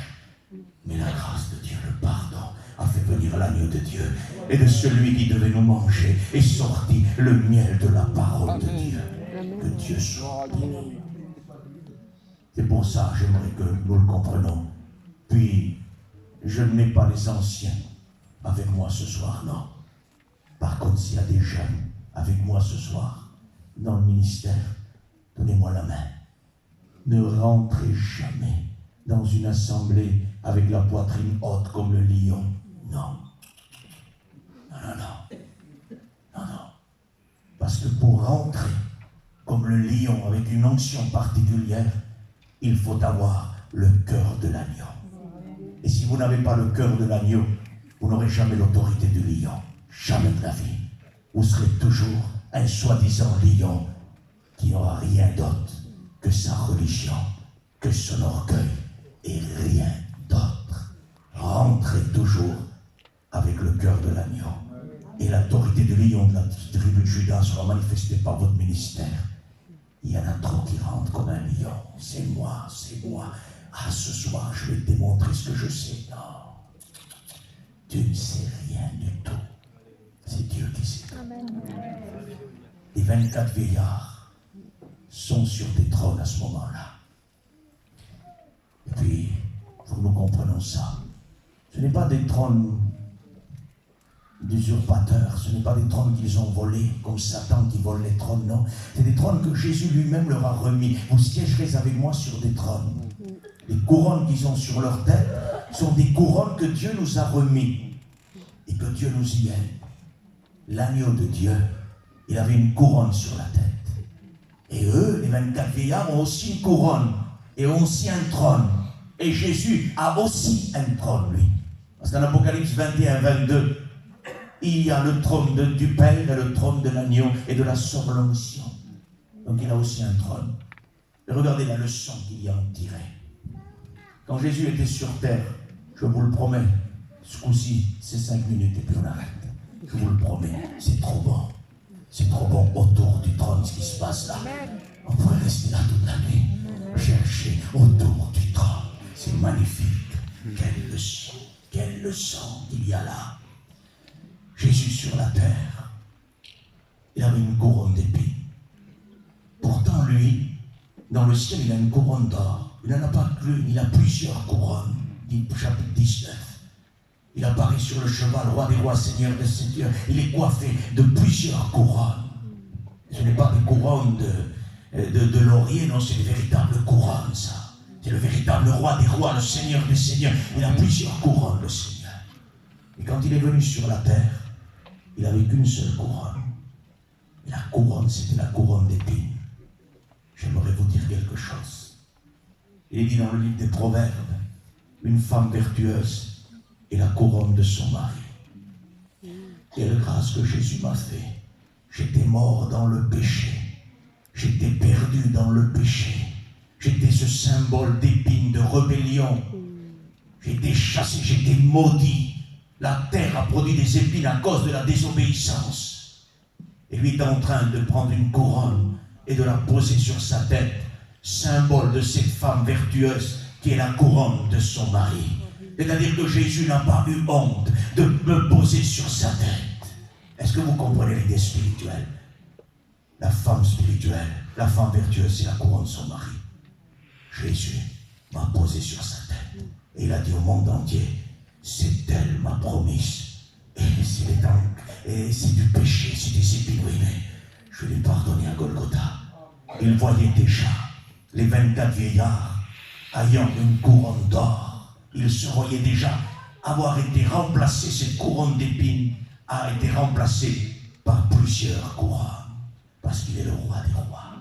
Mais la grâce de Dieu, le pardon, a fait venir l'agneau de Dieu. Et de celui qui devait nous manger est sorti le miel de la parole de Dieu. Que Dieu soit béni. C'est pour ça, j'aimerais que nous le comprenions. Puis, je n'ai pas les anciens avec moi ce soir, non. Par contre, s'il y a des jeunes avec moi ce soir, dans le ministère, donnez-moi la main. Ne rentrez jamais dans une assemblée avec la poitrine haute comme le lion. Non. Non. Parce que pour rentrer comme le lion avec une onction particulière, il faut avoir le cœur de l'agneau. Et si vous n'avez pas le cœur de l'agneau, vous n'aurez jamais l'autorité du lion. Jamais de la vie. Vous serez toujours un soi-disant lion qui n'aura rien d'autre que sa religion, que son orgueil et rien d'autre. Rentrez toujours avec le cœur de l'agneau. Et l'autorité du lion de la tribu de Juda sera manifestée par votre ministère. Il y en a trop qui rentrent comme un lion. C'est moi. Ah, ce soir, je vais te démontrer ce que je sais. Non. Tu ne sais rien du tout. C'est Dieu qui sait. Amen. Les 24 vieillards sont sur des trônes à ce moment-là. Et puis, il faut que nous comprenions ça. Ce n'est pas des trônes d'usurpateurs, ce n'est pas des trônes qu'ils ont volés, comme Satan qui vole les trônes, non. C'est des trônes que Jésus lui-même leur a remis. Vous siégerez avec moi sur des trônes. Les couronnes qu'ils ont sur leur tête sont des couronnes que Dieu nous a remis. Et que Dieu nous y aide. L'agneau de Dieu, il avait une couronne sur la tête. Et eux, les 24 vieillards, ont aussi une couronne. Et ont aussi un trône. Et Jésus a aussi un trône, lui. Parce qu'en Apocalypse 21-22, il y a le trône du Père et le trône de l'agneau et de la surlonction. Donc il a aussi un trône. Et regardez la leçon qu'il y a en tiré. Quand Jésus était sur terre, je vous le promets, ce coup-ci, c'est 5 minutes et puis on arrête. Je vous le promets, c'est trop bon. C'est trop bon autour du trône ce qui se passe là. On pourrait rester là toute l'année. Chercher autour du trône. C'est magnifique. Quelle leçon il y a là. Jésus sur la terre, il avait une couronne d'épines. Pourtant, lui, dans le ciel, il a une couronne d'or. Il n'en a pas qu'une, il a plusieurs couronnes. Chapitre 19. Il apparaît sur le cheval, roi des rois, seigneur des seigneurs. Il est coiffé de plusieurs couronnes. Ce n'est pas des couronnes de laurier, non, c'est des véritables couronnes, ça. C'est le véritable roi des rois, le seigneur des seigneurs. Il a plusieurs couronnes, le Seigneur. Et quand il est venu sur la terre, il n'avait qu'une seule couronne. Et la couronne, c'était la couronne d'épines. J'aimerais vous dire quelque chose. Il est dit dans le livre des Proverbes, une femme vertueuse est la couronne de son mari. Quelle grâce que Jésus m'a fait. J'étais mort dans le péché. J'étais perdu dans le péché. J'étais ce symbole d'épines, de rébellion. J'étais chassé, j'étais maudit. La terre a produit des épines à cause de la désobéissance. Et lui est en train de prendre une couronne et de la poser sur sa tête, symbole de cette femme vertueuse qui est la couronne de son mari. C'est-à-dire que Jésus n'a pas eu honte de me poser sur sa tête. Est-ce que vous comprenez l'idée spirituelle? La femme spirituelle, la femme vertueuse, c'est la couronne de son mari. Jésus m'a posé sur sa tête. Et il a dit au monde entier, c'est elle ma promise. Et c'est du péché, c'est des épines ruinées. Je l'ai pardonné à Golgotha. Il voyait déjà les 24 vieillards ayant une couronne d'or. Il se voyait déjà avoir été remplacé, cette couronne d'épines a été remplacée par plusieurs couronnes. Parce qu'il est le roi des rois.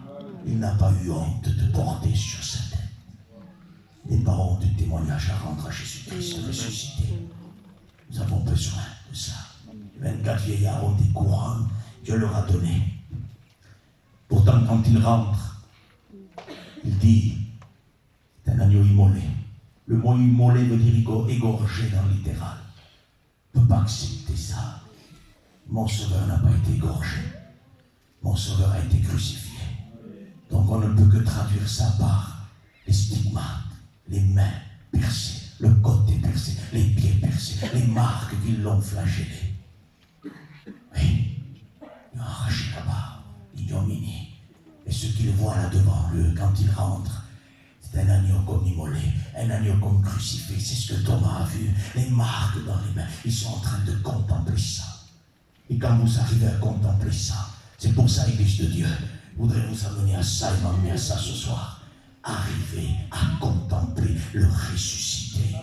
Il n'a pas eu honte de porter sur sa tête. Les parents du témoignage à rendre à Jésus-Christ ressuscité. Nous avons besoin de ça. 24 vieillards ont des couronnes, Dieu leur a donné. Pourtant, quand il rentre, il dit, c'est un agneau immolé. Le mot immolé veut dire égorgé dans le littéral. Je ne peux pas accepter ça. Mon sauveur n'a pas été égorgé. Mon sauveur a été crucifié. Donc on ne peut que traduire ça par les stigmates, les mains percées, le côté percé, les pieds percés, les marques qui l'ont flagellé. Oui, ils ont arraché la barbe, l'ignominie. Et ceux qui le voient là devant eux, quand ils rentrent, c'est un agneau comme immolé, un agneau comme crucifié. C'est ce que Thomas a vu, les marques dans les mains. Ils sont en train de contempler ça. Et quand vous arrivez à contempler ça, c'est pour ça, Église de Dieu, je voudrais vous amener à ça et m'amener à ça ce soir. Arrivez à contempler le ressuscité.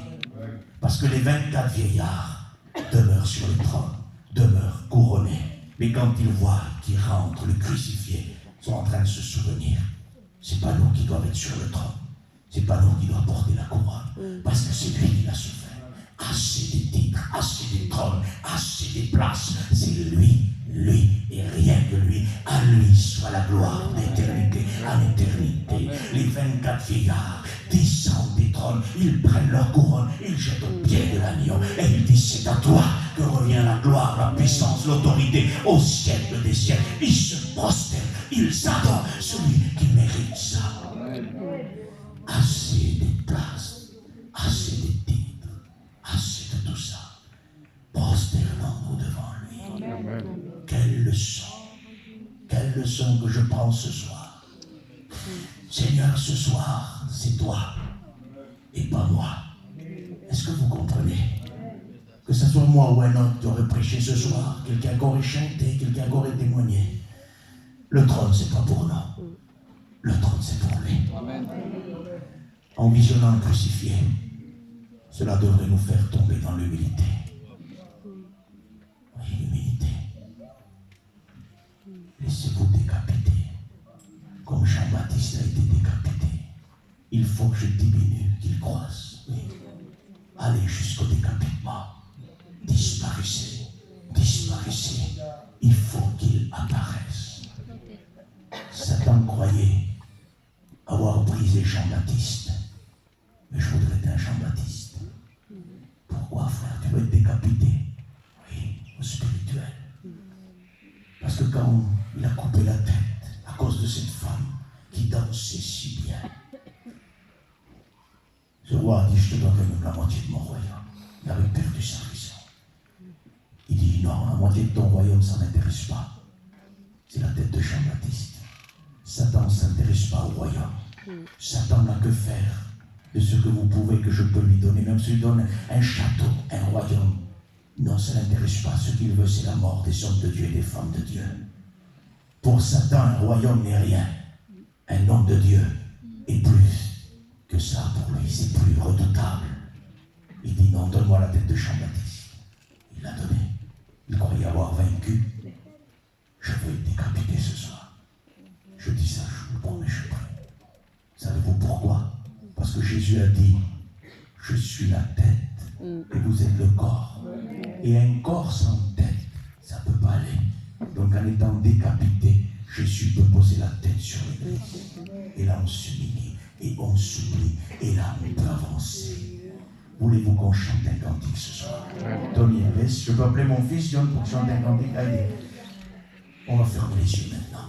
Parce que les 24 vieillards demeurent sur le trône, demeurent couronnés. Mais quand ils voient qu'il rentre, le crucifié, ils sont en train de se souvenir. C'est pas nous qui doivent être sur le trône. C'est pas nous qui doivons porter la couronne. Parce que c'est lui qui l'a souffert. Assez des titres, assez des trônes, assez des places. C'est lui, lui et rien que lui. À lui soit la gloire d'éternité en éternité. Les 24 vieillards descendent des trônes, ils prennent leur couronne, ils jettent au pied de l'agneau et ils disent, c'est à toi que revient la gloire, la puissance, l'autorité au siècle des siècles. Ils se prosternent, ils adorent celui qui mérite ça. Assez des places, assez des titres, assez de tout ça. Prosternons-nous devant lui. Amen. Quelle leçon que je prends ce soir. Seigneur, ce soir, c'est toi et pas moi. Est-ce que vous comprenez? Que ce soit moi ou un autre qui aurait prêché ce soir, quelqu'un qui aurait chanté, quelqu'un qui aurait témoigné. Le trône, c'est pas pour nous. Le trône, c'est pour lui. Amen. En visionnant le crucifié, cela devrait nous faire tomber dans l'humilité. Oui, l'humilité. Laissez-vous décapiter, comme Jean-Baptiste a été décapité. Il faut que je diminue, qu'il croisse. Oui. Allez jusqu'au décapitement. Disparaissez, disparaissez. Il faut qu'il apparaisse. Satan croyait avoir brisé Jean-Baptiste. Mais je voudrais être un Jean-Baptiste. Pourquoi, frère? Tu veux être décapité? Oui, au spirituel. Parce que quand il a coupé la tête à cause de cette femme qui dansait si bien, ce roi a dit, je te donnerai même la moitié de mon royaume. Il avait perdu sa raison. Il dit, non, la moitié de ton royaume, ça ne m'intéresse pas. C'est la tête de Jean-Baptiste. Satan ne s'intéresse pas au royaume. Satan n'a que faire de ce que vous pouvez, que je peux lui donner. Même si je lui donne un château, un royaume. Non, ça ne l'intéresse pas. Ce qu'il veut, c'est la mort des hommes de Dieu et des femmes de Dieu. Pour Satan, un royaume n'est rien. Un homme de Dieu est plus que ça pour lui. C'est plus redoutable. Il dit, non, donne-moi la tête de Jean-Baptiste. Il l'a donné. Il croyait avoir vaincu. Je veux être décapité ce soir. Je dis ça, je vous le promets, je prie. Savez-vous pourquoi? Parce que Jésus a dit, je suis la tête et vous êtes le corps. Et un corps sans tête, ça ne peut pas aller. Donc en étant décapité, Jésus peut poser la tête sur l'église. Et là on s'humilie, et on s'oublie, et là on peut avancer. Voulez-vous qu'on chante un cantique ce soir? Tony, je peux appeler mon fils John pour chanter un cantique? Allez, on va fermer les yeux maintenant.